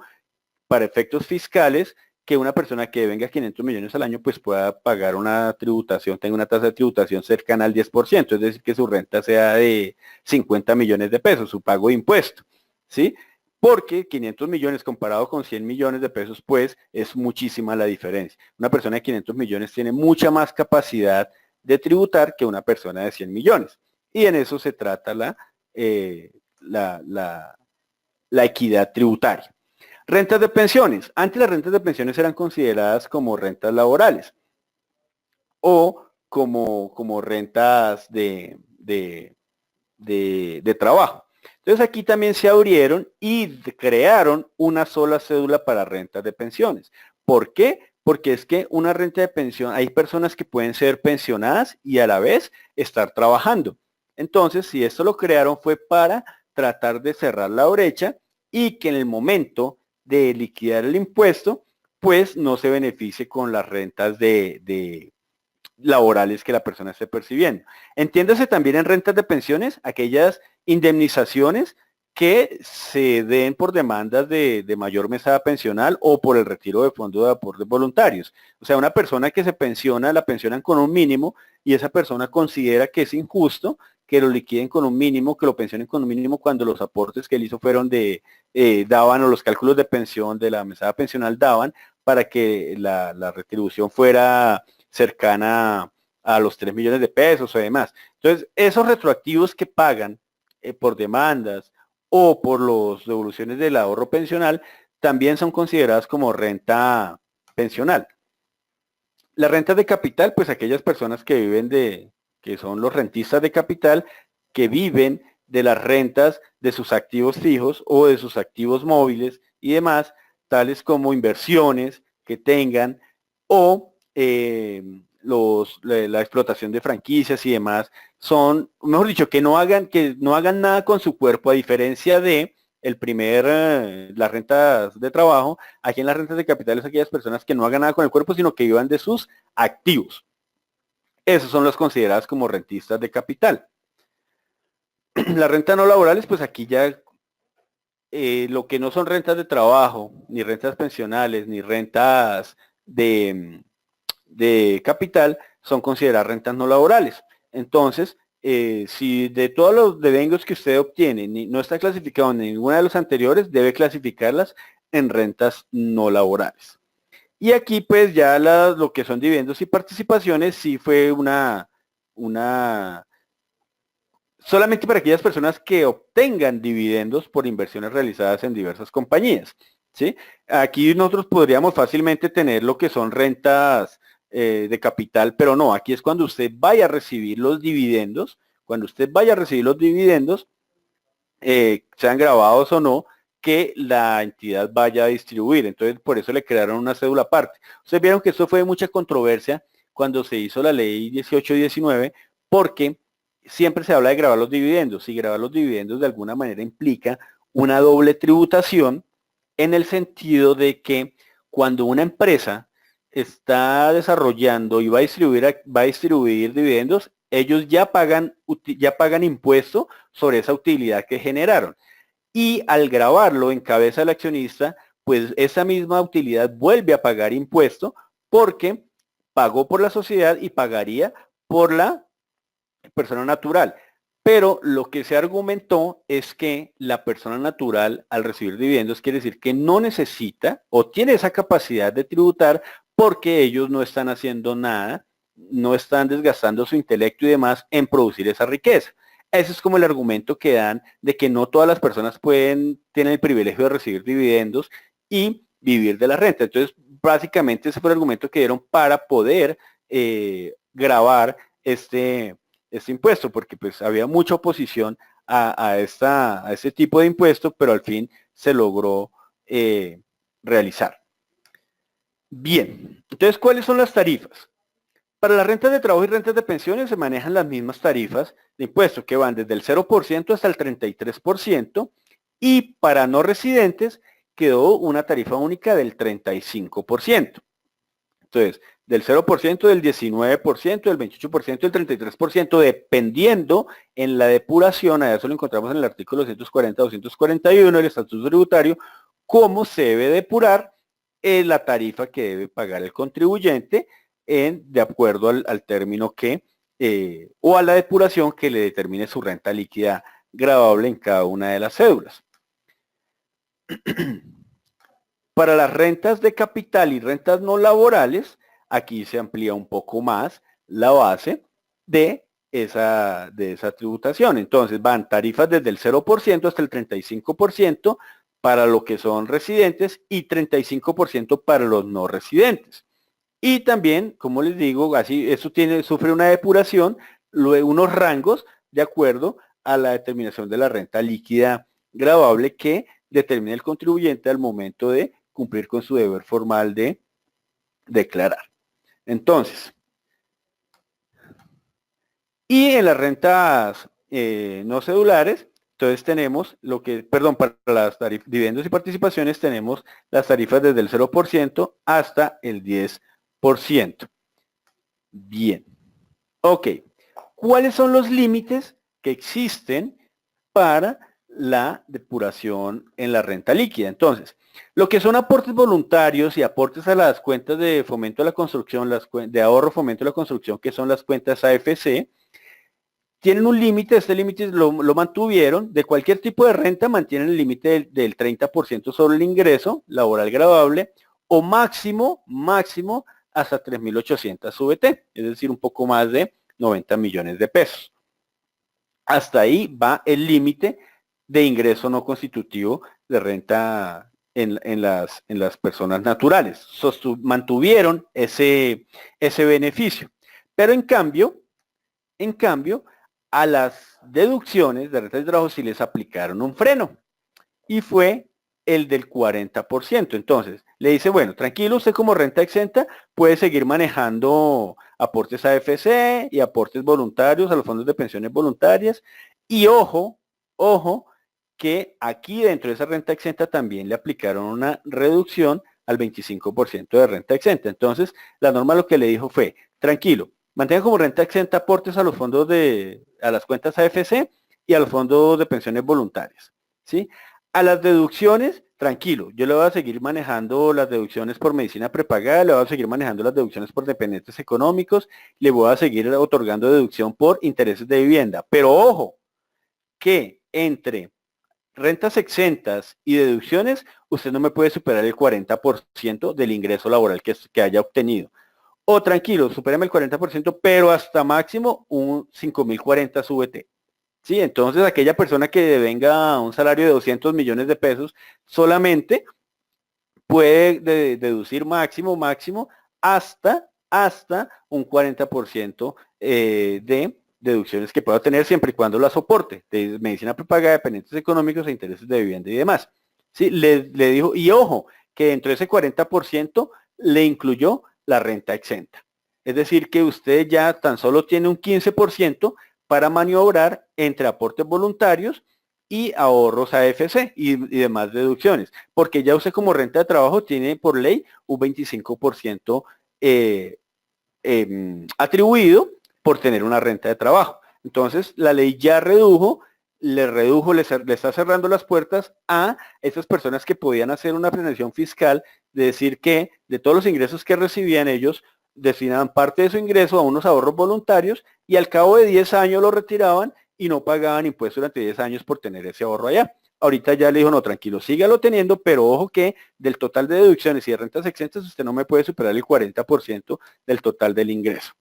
para efectos fiscales que una persona que venga 500 millones al año pues pueda pagar una tributación, tenga una tasa de tributación cercana al 10%, es decir, que su renta sea de 50 millones de pesos, su pago de impuesto, ¿sí? Porque 500 millones comparado con 100 millones de pesos, pues es muchísima la diferencia. Una persona de 500 millones tiene mucha más capacidad de tributar que una persona de 100 millones. Y en eso se trata la, la equidad tributaria. Rentas de pensiones. Antes las rentas de pensiones eran consideradas como rentas laborales o como rentas de trabajo. Entonces aquí también se abrieron y crearon una sola cédula para rentas de pensiones. ¿Por qué? Porque es que una renta de pensión, hay personas que pueden ser pensionadas y a la vez estar trabajando. Entonces, si esto lo crearon fue para tratar de cerrar la brecha y que en el momento de liquidar el impuesto, pues no se beneficie con las rentas de laborales que la persona esté percibiendo. Entiéndase también en rentas de pensiones, aquellas indemnizaciones que se den por demandas de mayor mesada pensional o por el retiro de fondos de aportes voluntarios. O sea, una persona que se pensiona, la pensionan con un mínimo y esa persona considera que es injusto que lo liquiden con un mínimo, que lo pensionen con un mínimo cuando los aportes que él hizo fueron daban o los cálculos de pensión de la mesada pensional daban para que la retribución fuera cercana a los 3 millones de pesos o demás. Entonces, esos retroactivos que pagan por demandas o por las devoluciones del ahorro pensional también son consideradas como renta pensional. Las rentas de capital, pues aquellas personas que viven que son los rentistas de capital, que viven de las rentas de sus activos fijos o de sus activos móviles y demás, tales como inversiones que tengan o la explotación de franquicias y demás, son, mejor dicho, que no hagan nada con su cuerpo, a diferencia de las rentas de trabajo. Aquí en las rentas de capital es aquellas personas que no hagan nada con el cuerpo, sino que vivan de sus activos. Esos son los considerados como rentistas de capital. Las rentas no laborales, pues aquí ya lo que no son rentas de trabajo, ni rentas pensionales, ni rentas de capital, son consideradas rentas no laborales. Entonces, si de todos los devengos que usted obtiene no está clasificado en ninguna de los anteriores, debe clasificarlas en rentas no laborales. Y aquí pues ya lo que son dividendos y participaciones sí fue solamente para aquellas personas que obtengan dividendos por inversiones realizadas en diversas compañías, ¿sí? Aquí nosotros podríamos fácilmente tener lo que son rentas de capital, pero no, aquí es cuando usted vaya a recibir los dividendos, sean grabados o no, que la entidad vaya a distribuir. Entonces, por eso le crearon una cédula aparte. Ustedes vieron que esto fue de mucha controversia cuando se hizo la ley 1819, porque siempre se habla de grabar los dividendos. Y grabar los dividendos de alguna manera implica una doble tributación en el sentido de que cuando una empresa está desarrollando y va a distribuir dividendos, ellos ya pagan impuesto sobre esa utilidad que generaron. Y al grabarlo en cabeza del accionista, pues esa misma utilidad vuelve a pagar impuesto porque pagó por la sociedad y pagaría por la persona natural. Pero lo que se argumentó es que la persona natural al recibir dividendos quiere decir que no necesita o tiene esa capacidad de tributar porque ellos no están haciendo nada, no están desgastando su intelecto y demás en producir esa riqueza. Ese es como el argumento que dan de que no todas las personas tienen el privilegio de recibir dividendos y vivir de la renta. Entonces, básicamente ese fue el argumento que dieron para poder grabar este impuesto, porque pues había mucha oposición a este tipo de impuesto, pero al fin se logró realizar. Bien, entonces, ¿cuáles son las tarifas? Para las rentas de trabajo y rentas de pensiones se manejan las mismas tarifas de impuesto que van desde el 0% hasta el 33%, y para no residentes quedó una tarifa única del 35%. Entonces, del 0%, del 19%, del 28%, del 33%, dependiendo en la depuración, a eso lo encontramos en el artículo 240-241 del Estatuto Tributario, cómo se debe depurar la tarifa que debe pagar el contribuyente de acuerdo al término que, o a la depuración que le determine su renta líquida gravable en cada una de las cédulas. Para las rentas de capital y rentas no laborales, aquí se amplía un poco más la base de esa tributación. Entonces van tarifas desde el 0% hasta el 35% para lo que son residentes y 35% para los no residentes. Y también, como les digo, así eso sufre una depuración, luego unos rangos de acuerdo a la determinación de la renta líquida gravable que determina el contribuyente al momento de cumplir con su deber formal de declarar. Entonces, y en las rentas no cedulares, entonces tenemos para las dividendos y participaciones tenemos las tarifas desde el 0% hasta el 10%. Bien. Ok. ¿Cuáles son los límites que existen para la depuración en la renta líquida? Entonces, lo que son aportes voluntarios y aportes a las cuentas de fomento a la construcción, de ahorro fomento a la construcción, que son las cuentas AFC, tienen un límite. Este límite lo mantuvieron. De cualquier tipo de renta mantienen el límite del 30% sobre el ingreso laboral gravable, o máximo hasta 3.800 VT, es decir, un poco más de 90 millones de pesos. Hasta ahí va el límite de ingreso no constitutivo de renta en las personas naturales. Mantuvieron ese beneficio. Pero en cambio, a las deducciones de renta de trabajo sí les aplicaron un freno, y fue el del 40%. Entonces, le dice, bueno, tranquilo, usted como renta exenta puede seguir manejando aportes a AFC y aportes voluntarios a los fondos de pensiones voluntarias. Y ojo, que aquí dentro de esa renta exenta también le aplicaron una reducción al 25% de renta exenta. Entonces, la norma lo que le dijo fue, tranquilo, mantenga como renta exenta aportes a los fondos a las cuentas AFC y a los fondos de pensiones voluntarias, ¿sí? A las deducciones, tranquilo, yo le voy a seguir manejando las deducciones por medicina prepagada, le voy a seguir manejando las deducciones por dependientes económicos, le voy a seguir otorgando deducción por intereses de vivienda. Pero ojo, que entre rentas exentas y deducciones, usted no me puede superar el 40% del ingreso laboral que haya obtenido. O tranquilo, supérame el 40%, pero hasta máximo un 5.040 VT. Sí, entonces aquella persona que devenga un salario de 200 millones de pesos solamente puede deducir máximo hasta un 40% de deducciones que pueda tener siempre y cuando la soporte, de medicina prepagada, dependientes económicos e intereses de vivienda y demás. Sí, le dijo, y ojo, que dentro de ese 40% le incluyó la renta exenta. Es decir, que usted ya tan solo tiene un 15% para maniobrar entre aportes voluntarios y ahorros AFC y demás deducciones, porque ya usted como renta de trabajo tiene por ley un 25% atribuido por tener una renta de trabajo. Entonces, la ley ya le está cerrando las puertas a esas personas que podían hacer una planeación fiscal, de decir que de todos los ingresos que recibían ellos, destinaban parte de su ingreso a unos ahorros voluntarios y al cabo de 10 años lo retiraban y no pagaban impuestos durante 10 años por tener ese ahorro allá. Ahorita ya le dijo, no, tranquilo, sígalo teniendo, pero ojo que del total de deducciones y de rentas exentas usted no me puede superar el 40% del total del ingreso.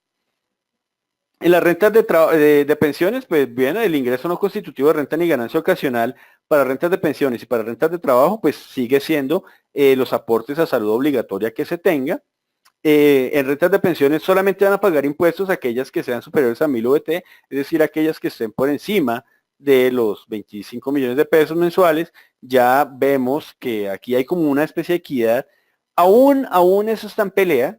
En las rentas de pensiones, pues bien, el ingreso no constitutivo de renta ni ganancia ocasional para rentas de pensiones y para rentas de trabajo, pues sigue siendo los aportes a salud obligatoria que se tenga. En rentas de pensiones solamente van a pagar impuestos aquellas que sean superiores a 1000 VT, es decir, aquellas que estén por encima de los 25 millones de pesos mensuales. Ya vemos que aquí hay como una especie de equidad. Aún eso está en pelea,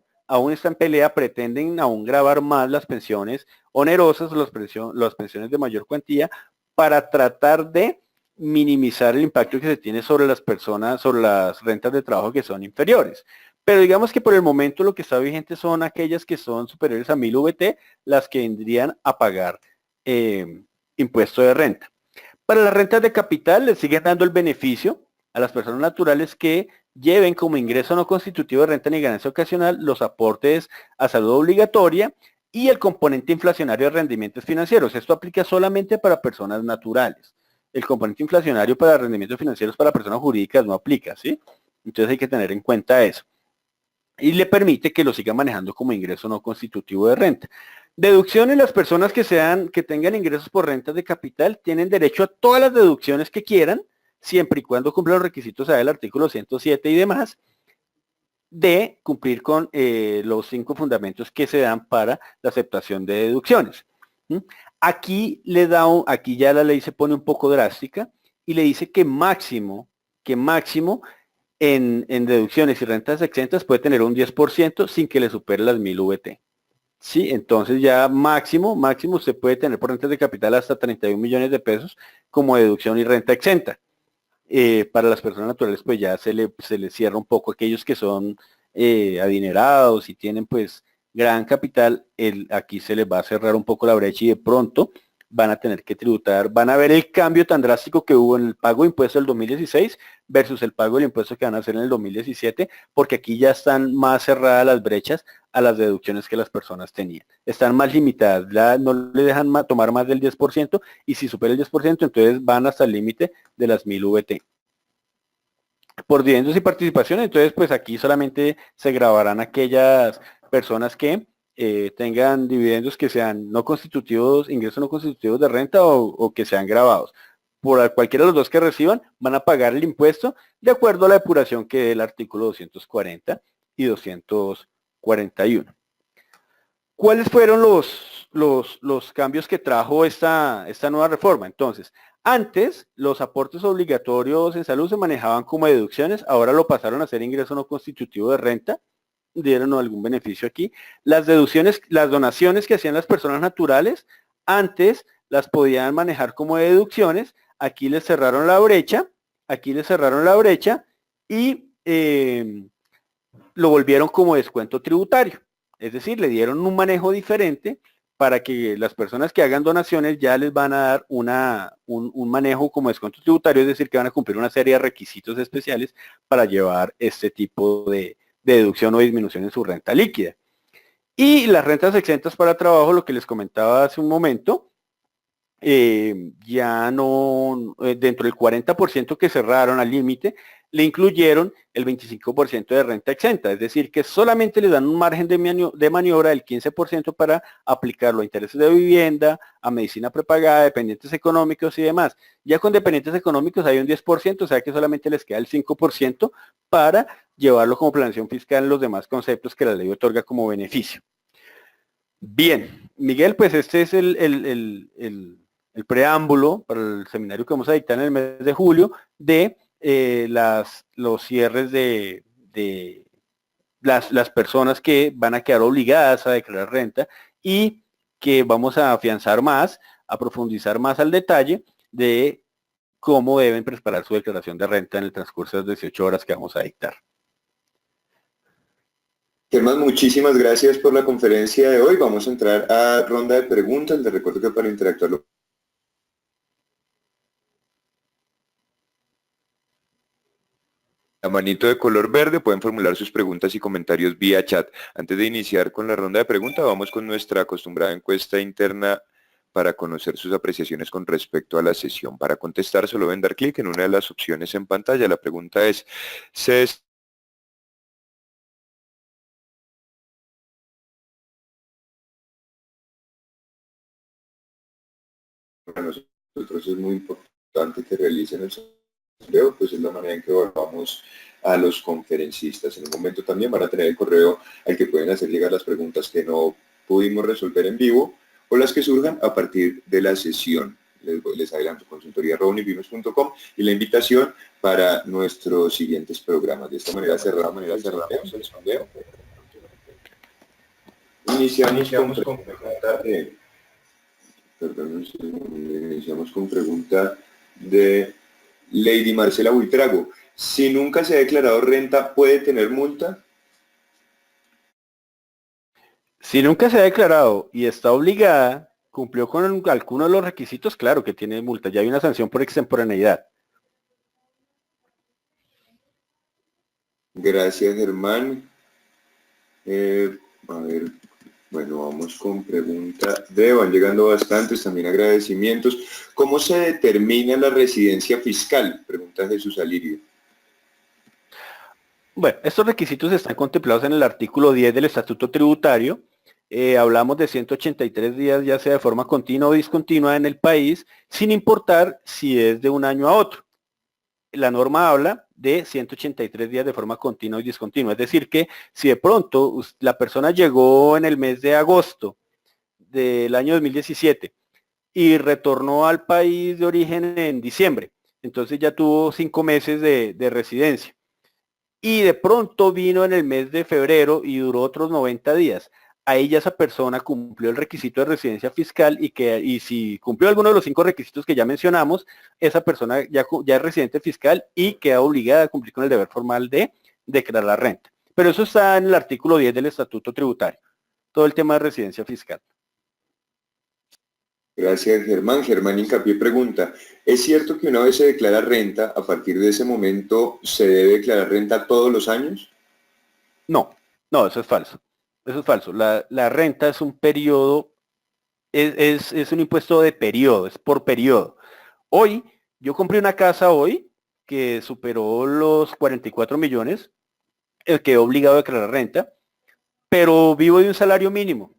pretenden aún gravar más las pensiones onerosas, las pensiones de mayor cuantía, para tratar de minimizar el impacto que se tiene sobre las personas, sobre las rentas de trabajo que son inferiores. Pero digamos que por el momento lo que está vigente son aquellas que son superiores a 1000 VT, las que vendrían a pagar impuesto de renta. Para las rentas de capital le siguen dando el beneficio a las personas naturales que lleven como ingreso no constitutivo de renta ni ganancia ocasional los aportes a salud obligatoria y el componente inflacionario de rendimientos financieros. Esto aplica solamente para personas naturales. El componente inflacionario para rendimientos financieros para personas jurídicas no aplica, ¿sí? Entonces hay que tener en cuenta eso. Y le permite que lo siga manejando como ingreso no constitutivo de renta. Deducciones, las personas que tengan ingresos por rentas de capital tienen derecho a todas las deducciones que quieran, siempre y cuando cumplan los requisitos del artículo 107 y demás, de cumplir con los 5 fundamentos que se dan para la aceptación de deducciones. Aquí ya la ley se pone un poco drástica y le dice que máximo en deducciones y rentas exentas puede tener un 10% sin que le supere las 1000 VT. Sí, entonces ya máximo usted puede tener por rentas de capital hasta 31 millones de pesos como deducción y renta exenta. Para las personas naturales pues ya se le cierra un poco aquellos que son adinerados y tienen pues gran capital, aquí se les va a cerrar un poco la brecha y de pronto van a tener que tributar, van a ver el cambio tan drástico que hubo en el pago de impuestos del 2016 versus el pago del impuesto que van a hacer en el 2017, porque aquí ya están más cerradas las brechas a las deducciones que las personas tenían. Están más limitadas, no le dejan tomar más del 10% y si supera el 10%, entonces van hasta el límite de las 1000 VT. Por dividendos y participaciones, entonces pues aquí solamente se grabarán aquellas personas que tengan dividendos que sean no constitutivos, ingresos no constitutivos de renta o que sean grabados. Por cualquiera de los dos que reciban, van a pagar el impuesto de acuerdo a la depuración que dé el artículo 240 y 241. ¿Cuáles fueron los cambios que trajo esta nueva reforma? Entonces, antes los aportes obligatorios en salud se manejaban como deducciones, ahora lo pasaron a ser ingreso no constitutivo de renta, dieron algún beneficio aquí. Las deducciones, las donaciones que hacían las personas naturales, antes las podían manejar como deducciones, aquí les cerraron la brecha, y lo volvieron como descuento tributario. Es decir, le dieron un manejo diferente para que las personas que hagan donaciones ya les van a dar un manejo como descuento tributario, es decir, que van a cumplir una serie de requisitos especiales para llevar este tipo de deducción o disminución en su renta líquida. Y las rentas exentas para trabajo, lo que les comentaba hace un momento, ya no, dentro del 40% que cerraron al límite, le incluyeron el 25% de renta exenta, es decir, que solamente le dan un margen de maniobra del 15% para aplicarlo a intereses de vivienda, a medicina prepagada, dependientes económicos y demás. Ya con dependientes económicos hay un 10%, o sea que solamente les queda el 5% para llevarlo como planeación fiscal en los demás conceptos que la ley otorga como beneficio. Bien, Miguel, pues este es el preámbulo para el seminario que vamos a dictar en el mes de julio de los cierres de las personas que van a quedar obligadas a declarar renta y que vamos a afianzar más, a profundizar más al detalle de cómo deben preparar su declaración de renta en el transcurso de las 18 horas que vamos a dictar. Germán, muchísimas gracias por la conferencia de hoy. Vamos a entrar a ronda de preguntas. Les recuerdo que para interactuar la manito de color verde, pueden formular sus preguntas y comentarios vía chat. Antes de iniciar con la ronda de preguntas, vamos con nuestra acostumbrada encuesta interna para conocer sus apreciaciones con respecto a la sesión. Para contestar, solo deben dar clic en una de las opciones en pantalla. La pregunta es, para nosotros es muy importante que realicen el sondeo, pues es la manera en que evaluamos a los conferencistas. En un momento también van a tener el correo al que pueden hacer llegar las preguntas que no pudimos resolver en vivo o las que surjan a partir de la sesión. Les adelanto, consultoría@unipymes.com y la invitación para nuestros siguientes programas. De esta manera cerramos el sondeo. Iniciamos con pregunta de... Perdón, iniciamos con pregunta de Lady Marcela Buitrago. Si nunca se ha declarado renta, ¿puede tener multa? Si nunca se ha declarado y está obligada, cumplió con alguno de los requisitos, claro que tiene multa. Ya hay una sanción por extemporaneidad. Gracias, Germán. A ver, bueno, vamos con pregunta de, van llegando bastantes, también agradecimientos. ¿Cómo se determina la residencia fiscal? Pregunta Jesús Alirio. Bueno, estos requisitos están contemplados en el artículo 10 del Estatuto Tributario. Hablamos de 183 días, ya sea de forma continua o discontinua en el país, sin importar si es de un año a otro. La norma habla de 183 días de forma continua y discontinua. Es decir, que si de pronto la persona llegó en el mes de agosto del año 2017 y retornó al país de origen en diciembre, entonces ya tuvo 5 meses de residencia. Y de pronto vino en el mes de febrero y duró otros 90 días. Ahí ya esa persona cumplió el requisito de residencia fiscal y si cumplió alguno de los 5 requisitos que ya mencionamos, esa persona ya es residente fiscal y queda obligada a cumplir con el deber formal de declarar la renta. Pero eso está en el artículo 10 del Estatuto Tributario, todo el tema de residencia fiscal. Gracias, Germán. Germán Hincapié pregunta, ¿es cierto que una vez se declara renta, a partir de ese momento se debe declarar renta todos los años? No, eso es falso. Eso es falso. La renta es un periodo, es un impuesto de periodo, es por periodo. Hoy, yo compré una casa hoy que superó los 44 millones, quedé obligado a declarar renta, pero vivo de un salario mínimo.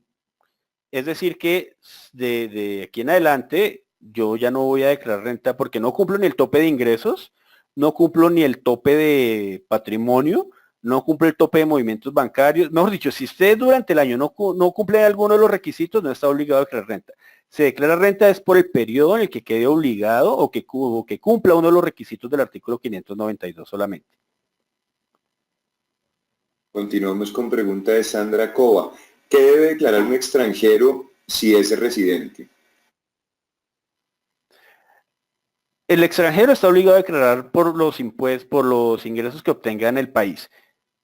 Es decir que de aquí en adelante yo ya no voy a declarar renta porque no cumplo ni el tope de ingresos, no cumplo ni el tope de patrimonio, no cumplo el tope de movimientos bancarios. Mejor dicho, si usted durante el año no cumple alguno de los requisitos, no está obligado a declarar renta. Se declara renta es por el periodo en el que quede obligado o que cumpla uno de los requisitos del artículo 592 solamente. Continuamos con pregunta de Sandra Cova. ¿Qué debe declarar un extranjero si es residente? El extranjero está obligado a declarar por los impuestos, por los ingresos que obtenga en el país,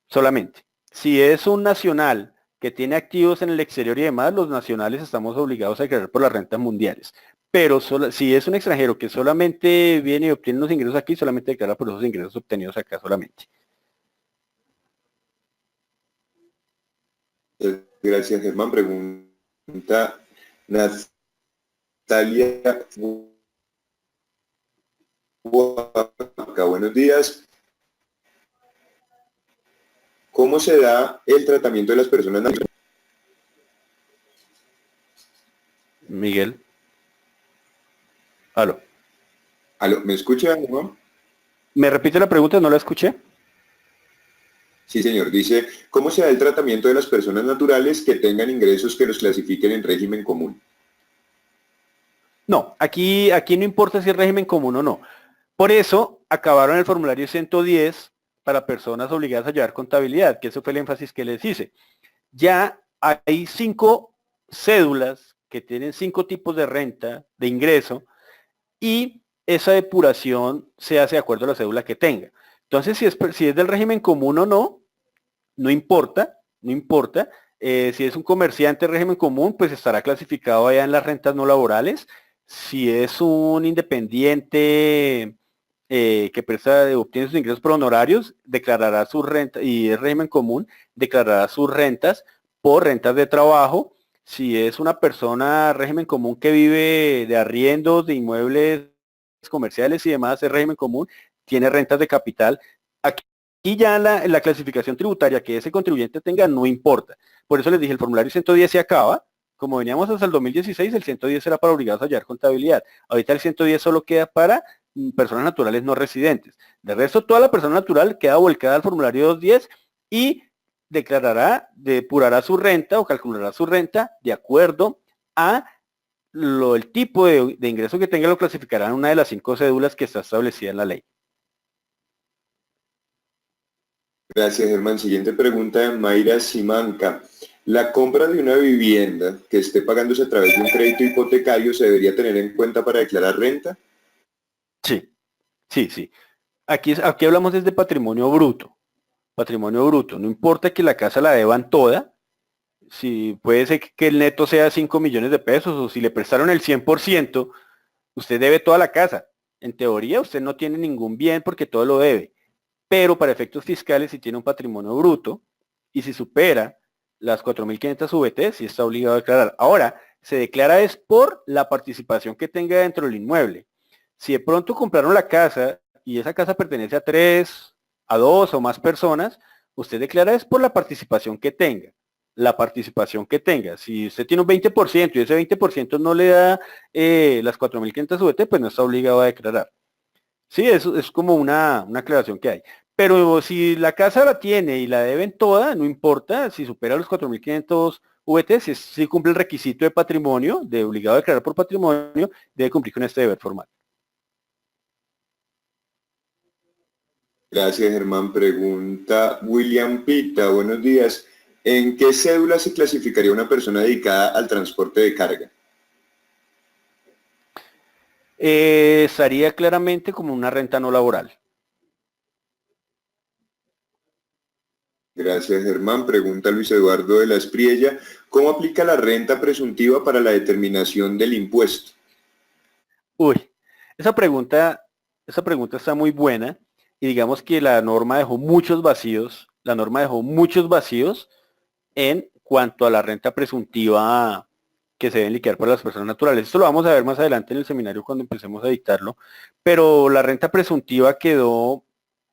solamente. Si es un nacional que tiene activos en el exterior y demás, los nacionales estamos obligados a declarar por las rentas mundiales. Pero si es un extranjero que solamente viene y obtiene los ingresos aquí, solamente declara por esos ingresos obtenidos acá solamente. Gracias, Germán. Pregunta Natalia Huaca. Buenos días. ¿Cómo se da el tratamiento de las personas naturales? Miguel. Aló. ¿Aló? ¿Me escucha, Germán? ¿Me repite la pregunta? ¿No la escuché? Sí, señor. Dice, ¿cómo se da el tratamiento de las personas naturales que tengan ingresos que los clasifiquen en régimen común? No, aquí no importa si es régimen común o no. Por eso acabaron el formulario 110 para personas obligadas a llevar contabilidad, que eso fue el énfasis que les hice. Ya hay 5 cédulas que tienen 5 tipos de renta, de ingreso, y esa depuración se hace de acuerdo a la cédula que tenga. Entonces, si es del régimen común o no, no importa, no importa. Si es un comerciante de régimen común, pues estará clasificado allá en las rentas no laborales. Si es un independiente que obtiene sus ingresos por honorarios, declarará sus rentas, y es régimen común, declarará sus rentas por rentas de trabajo. Si es una persona régimen común que vive de arriendos, de inmuebles comerciales y demás, es régimen común, tiene rentas de capital. Aquí ya la clasificación tributaria que ese contribuyente tenga no importa. Por eso les dije, el formulario 110 se acaba. Como veníamos hasta el 2016, el 110 era para obligados a hallar contabilidad. Ahorita el 110 solo queda para personas naturales no residentes. De resto, toda la persona natural queda volcada al formulario 210 y declarará, depurará su renta o calculará su renta de acuerdo a el tipo de ingreso que tenga, lo clasificará en una de las 5 cédulas que está establecida en la ley. Gracias, Germán. Siguiente pregunta de Mayra Simanca. ¿La compra de una vivienda que esté pagándose a través de un crédito hipotecario se debería tener en cuenta para declarar renta? Sí, sí, sí. Aquí hablamos desde patrimonio bruto. Patrimonio bruto. No importa que la casa la deban toda. Si puede ser que el neto sea 5 millones de pesos o si le prestaron el 100%, usted debe toda la casa. En teoría usted no tiene ningún bien porque todo lo debe. Pero para efectos fiscales, si tiene un patrimonio bruto y si supera las 4.500 VT, sí está obligado a declarar. Ahora, se declara es por la participación que tenga dentro del inmueble. Si de pronto compraron la casa y esa casa pertenece a 3, a 2 o más personas, usted declara es por la participación que tenga. La participación que tenga. Si usted tiene un 20% y ese 20% no le da las 4.500 VT, pues no está obligado a declarar. Sí, eso es como una aclaración que hay. Pero si la casa la tiene y la deben toda, no importa, si supera los 4.500 VT, si cumple el requisito de patrimonio, de obligado a declarar por patrimonio, debe cumplir con este deber formal. Gracias, Germán. Pregunta William Pita. Buenos días. ¿En qué cédula se clasificaría una persona dedicada al transporte de carga? Estaría claramente como una renta no laboral. Gracias, Germán. Pregunta Luis Eduardo de la Espriella. ¿Cómo aplica la renta presuntiva para la determinación del impuesto? Uy, esa pregunta está muy buena y digamos que la norma dejó muchos vacíos, en cuanto a la renta presuntiva que se deben liquidar para las personas naturales. Esto lo vamos a ver más adelante en el seminario cuando empecemos a dictarlo, pero la renta presuntiva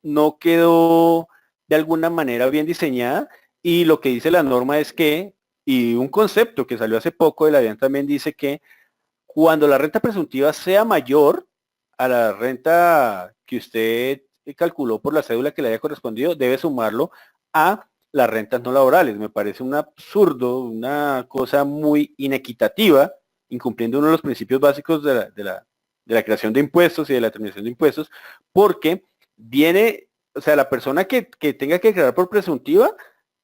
no quedó de alguna manera bien diseñada y lo que dice la norma es que, y un concepto que salió hace poco de la DIAN también dice que cuando la renta presuntiva sea mayor a la renta que usted calculó por la cédula que le haya correspondido, debe sumarlo a las rentas no laborales. Me parece un absurdo, una cosa muy inequitativa, incumpliendo uno de los principios básicos de la creación de impuestos y de la determinación de impuestos, porque viene, o sea, la persona que tenga que declarar por presuntiva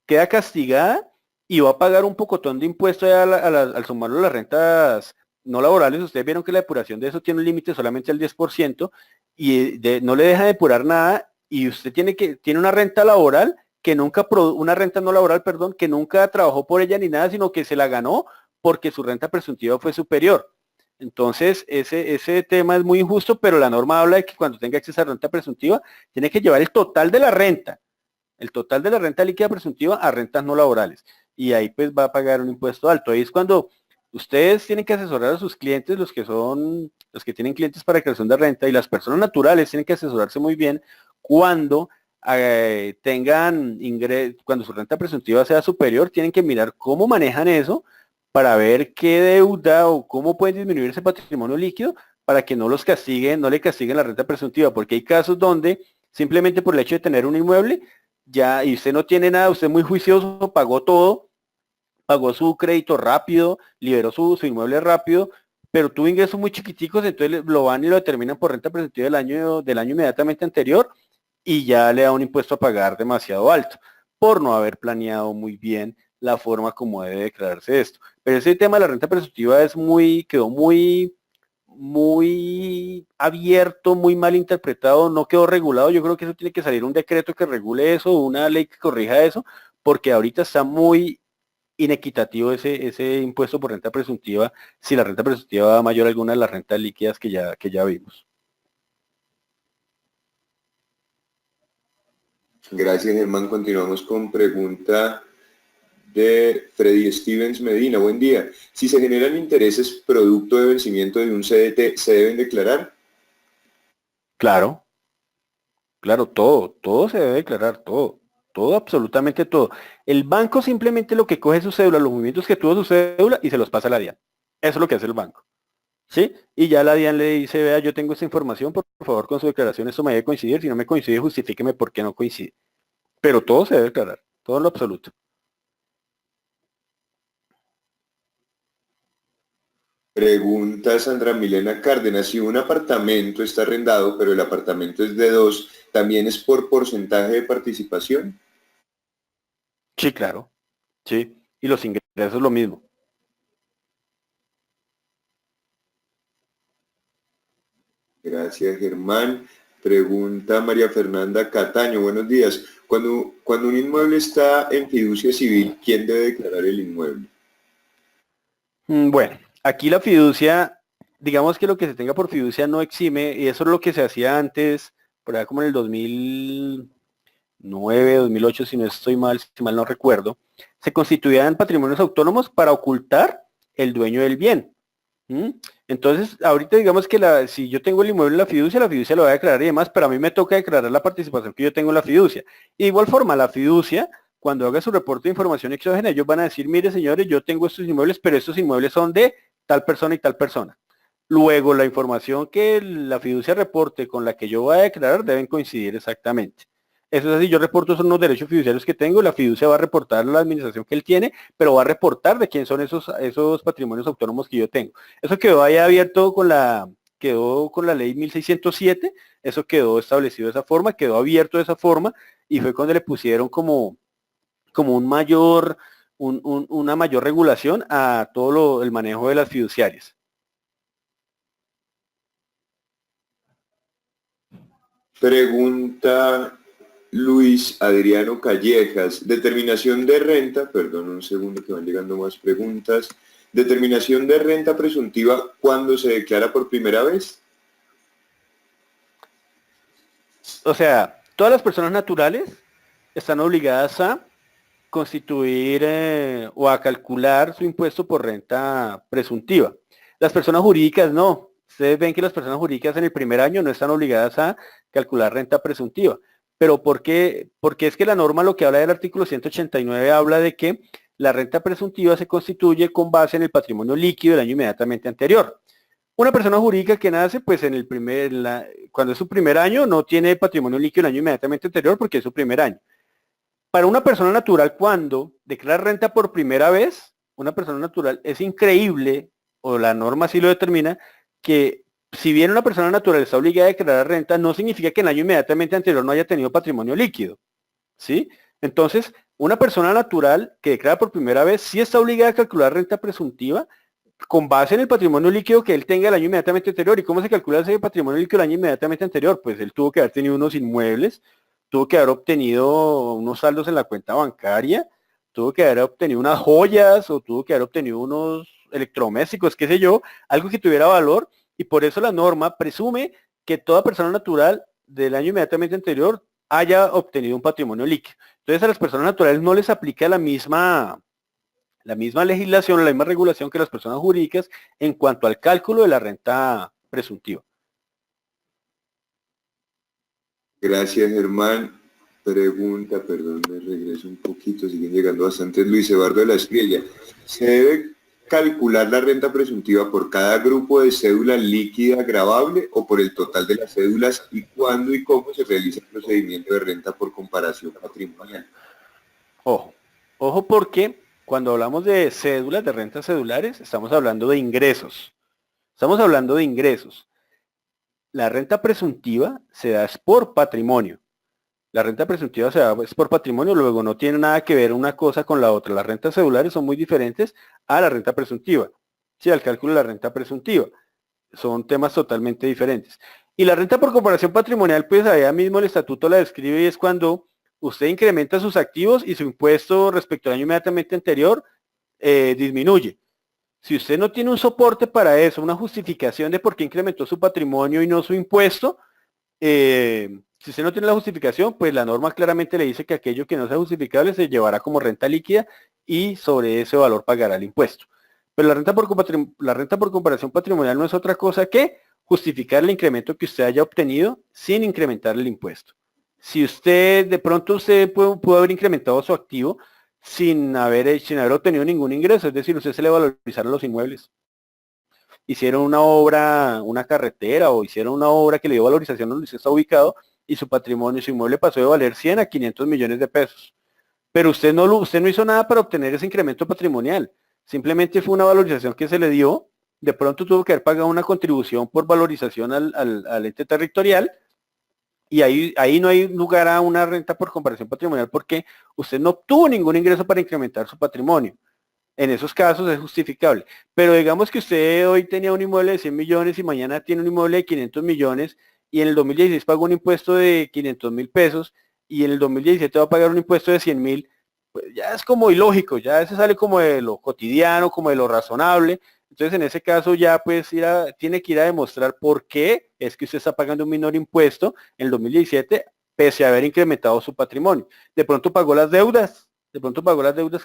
queda castigada y va a pagar un pocotón de impuestos al sumarlo a las rentas no laborales. Ustedes vieron que la depuración de eso tiene un límite solamente al 10% y no le deja depurar nada y usted tiene una renta laboral que nunca, una renta no laboral, perdón, que nunca trabajó por ella ni nada, sino que se la ganó porque su renta presuntiva fue superior. Entonces, ese tema es muy injusto, pero la norma habla de que cuando tenga acceso a renta presuntiva, tiene que llevar el total de la renta líquida presuntiva a rentas no laborales. Y ahí pues va a pagar un impuesto alto. Ahí es cuando ustedes tienen que asesorar a sus clientes, los que tienen clientes para creación de renta, y las personas naturales tienen que asesorarse muy bien cuando tengan ingresos, cuando su renta presuntiva sea superior, tienen que mirar cómo manejan eso para ver qué deuda o cómo pueden disminuir ese patrimonio líquido para que no los castiguen, no le castiguen la renta presuntiva, porque hay casos donde simplemente por el hecho de tener un inmueble, ya, y usted no tiene nada, usted es muy juicioso, pagó todo, pagó su crédito rápido, liberó su inmueble rápido, pero tuvo ingresos muy chiquiticos, entonces lo van y lo determinan por renta presuntiva del año inmediatamente anterior y ya le da un impuesto a pagar demasiado alto por no haber planeado muy bien la forma como debe declararse esto. Pero ese tema de la renta presuntiva quedó muy muy abierto, muy mal interpretado, no quedó regulado. Yo creo que eso tiene que salir un decreto que regule eso, una ley que corrija eso, porque ahorita está muy inequitativo ese impuesto por renta presuntiva, si la renta presuntiva va mayor a alguna de las rentas líquidas que ya vimos. Gracias, Germán. Continuamos con pregunta de Freddy Stevens Medina. Buen día. Si se generan intereses producto de vencimiento de un CDT, ¿se deben declarar? Claro, claro, todo se debe declarar, todo, absolutamente todo. El banco simplemente lo que coge es su cédula, los movimientos que tuvo su cédula y se los pasa a la DIAN. Eso es lo que hace el banco. ¿Sí? Y ya la DIAN le dice, vea, yo tengo esta información, por favor, con su declaración, esto me debe coincidir, si no me coincide, justifíqueme por qué no coincide. Pero todo se debe declarar, todo en lo absoluto. Pregunta Sandra Milena Cárdenas. Si un apartamento está arrendado, pero el apartamento es de dos, ¿también es por porcentaje de participación? Sí, claro, sí. Y los ingresos lo mismo. Gracias, Germán. Pregunta María Fernanda Cataño. Buenos días. Cuando un inmueble está en fiducia civil, ¿quién debe declarar el inmueble? Bueno, aquí la fiducia, digamos que lo que se tenga por fiducia no exime, y eso es lo que se hacía antes, por allá como en el 2009, 2008, si no estoy mal, si mal no recuerdo, se constituían patrimonios autónomos para ocultar el dueño del bien. ¿Mm? Entonces, ahorita digamos que si yo tengo el inmueble en la fiducia lo voy a declarar y demás, pero a mí me toca declarar la participación que yo tengo en la fiducia. Y de igual forma, la fiducia, cuando haga su reporte de información exógena, ellos van a decir, mire señores, yo tengo estos inmuebles, pero estos inmuebles son de tal persona y tal persona. Luego, la información que la fiducia reporte con la que yo voy a declarar deben coincidir exactamente. Eso es así, yo reporto son unos derechos fiduciarios que tengo, la fiducia va a reportar a la administración que él tiene, pero va a reportar de quién son esos patrimonios autónomos que yo tengo. Eso quedó ahí abierto quedó con la ley 1607, eso quedó establecido de esa forma, quedó abierto de esa forma, y fue cuando le pusieron como una mayor regulación a todo el manejo de las fiduciarias. Pregunta Luis Adriano Callejas. Determinación de renta, perdón un segundo que van llegando más preguntas. Determinación de renta presuntiva cuando se declara por primera vez. O sea, todas las personas naturales están obligadas a constituir o a calcular su impuesto por renta presuntiva. Las personas jurídicas no. Ustedes ven que las personas jurídicas en el primer año no están obligadas a calcular renta presuntiva. Pero ¿por qué? Porque es que la norma lo que habla del artículo 189 habla de que la renta presuntiva se constituye con base en el patrimonio líquido del año inmediatamente anterior. Una persona jurídica que nace, pues cuando es su primer año, no tiene patrimonio líquido el año inmediatamente anterior porque es su primer año. Para una persona natural, cuando declara renta por primera vez, una persona natural es increíble, o la norma así lo determina, que si bien una persona natural está obligada a declarar renta, no significa que el año inmediatamente anterior no haya tenido patrimonio líquido. ¿Sí? Entonces, una persona natural que declara por primera vez sí está obligada a calcular renta presuntiva con base en el patrimonio líquido que él tenga el año inmediatamente anterior. ¿Y cómo se calcula ese patrimonio líquido el año inmediatamente anterior? Pues él tuvo que haber tenido unos inmuebles, tuvo que haber obtenido unos saldos en la cuenta bancaria, tuvo que haber obtenido unas joyas o tuvo que haber obtenido unos electrodomésticos, qué sé yo, algo que tuviera valor, y por eso la norma presume que toda persona natural del año inmediatamente anterior haya obtenido un patrimonio líquido. Entonces a las personas naturales no les aplica la misma legislación, la misma regulación que las personas jurídicas en cuanto al cálculo de la renta presuntiva. Gracias, Germán. Pregunta, perdón, me regreso un poquito, siguen llegando bastantes. Luis Eduardo de la Espriella. ¿Se debe calcular la renta presuntiva por cada grupo de cédula líquida gravable o por el total de las cédulas y cuándo y cómo se realiza el procedimiento de renta por comparación patrimonial? Ojo, ojo porque cuando hablamos de cédulas, de rentas cedulares, estamos hablando de ingresos. Estamos hablando de ingresos. La renta presuntiva se da por patrimonio. La renta presuntiva se da por patrimonio, luego no tiene nada que ver una cosa con la otra. Las rentas cedulares son muy diferentes a la renta presuntiva. Sí, al cálculo de la renta presuntiva. son temas totalmente diferentes. Y la renta por comparación patrimonial, pues allá mismo el estatuto la describe y es cuando usted incrementa sus activos y su impuesto respecto al año inmediatamente anterior disminuye. Si usted no tiene un soporte para eso, una justificación de por qué incrementó su patrimonio y no su impuesto, si usted no tiene la justificación, pues la norma claramente le dice que aquello que no sea justificable se llevará como renta líquida y sobre ese valor pagará el impuesto. Pero la renta por comparación patrimonial no es otra cosa que justificar el incremento que usted haya obtenido sin incrementar el impuesto. Si usted, de pronto usted pudo haber incrementado su activo sin haber obtenido ningún ingreso, es decir, usted se le valorizaron los inmuebles, hicieron una obra, una carretera o hicieron una obra que le dio valorización donde usted está ubicado y su patrimonio, su inmueble pasó de valer 100 a 500 millones de pesos. Pero usted no hizo nada para obtener ese incremento patrimonial. Simplemente fue una valorización que se le dio. De pronto tuvo que haber pagado una contribución por valorización al ente territorial y ahí no hay lugar a una renta por comparación patrimonial porque usted no obtuvo ningún ingreso para incrementar su patrimonio. En esos casos es justificable. Pero digamos que usted hoy tenía un inmueble de 100 millones y mañana tiene un inmueble de 500 millones y en el 2016 pagó un impuesto de 500.000 pesos y en el 2017 va a pagar un impuesto de 100.000, pues ya es como ilógico, ya se sale como de lo cotidiano, como de lo razonable. Entonces en ese caso ya pues tiene que ir a demostrar por qué es que usted está pagando un menor impuesto en el 2017 pese a haber incrementado su patrimonio. De pronto pagó las deudas,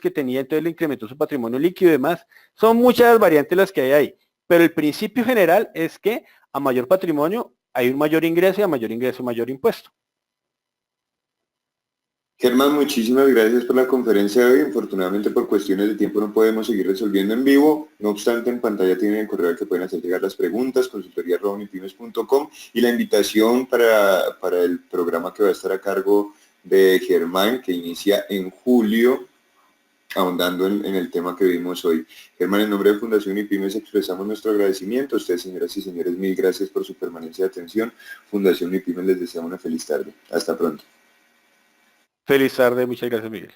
que tenía, entonces le incrementó su patrimonio líquido y demás. Son muchas variantes las que hay ahí, pero el principio general es que a mayor patrimonio hay un mayor ingreso y a mayor ingreso mayor impuesto. Germán, muchísimas gracias por la conferencia de hoy. Infortunadamente por cuestiones de tiempo no podemos seguir resolviendo en vivo. No obstante, en pantalla tienen el correo al que pueden hacer llegar las preguntas, consultoría@unipymes.com, y la invitación para el programa que va a estar a cargo de Germán, que inicia en julio, ahondando en el tema que vimos hoy. Germán, en nombre de Fundación Unipymes expresamos nuestro agradecimiento. A ustedes, señoras y señores, mil gracias por su permanencia y atención. Fundación Unipymes les desea una feliz tarde. Hasta pronto. Feliz tarde, muchas gracias, Miguel.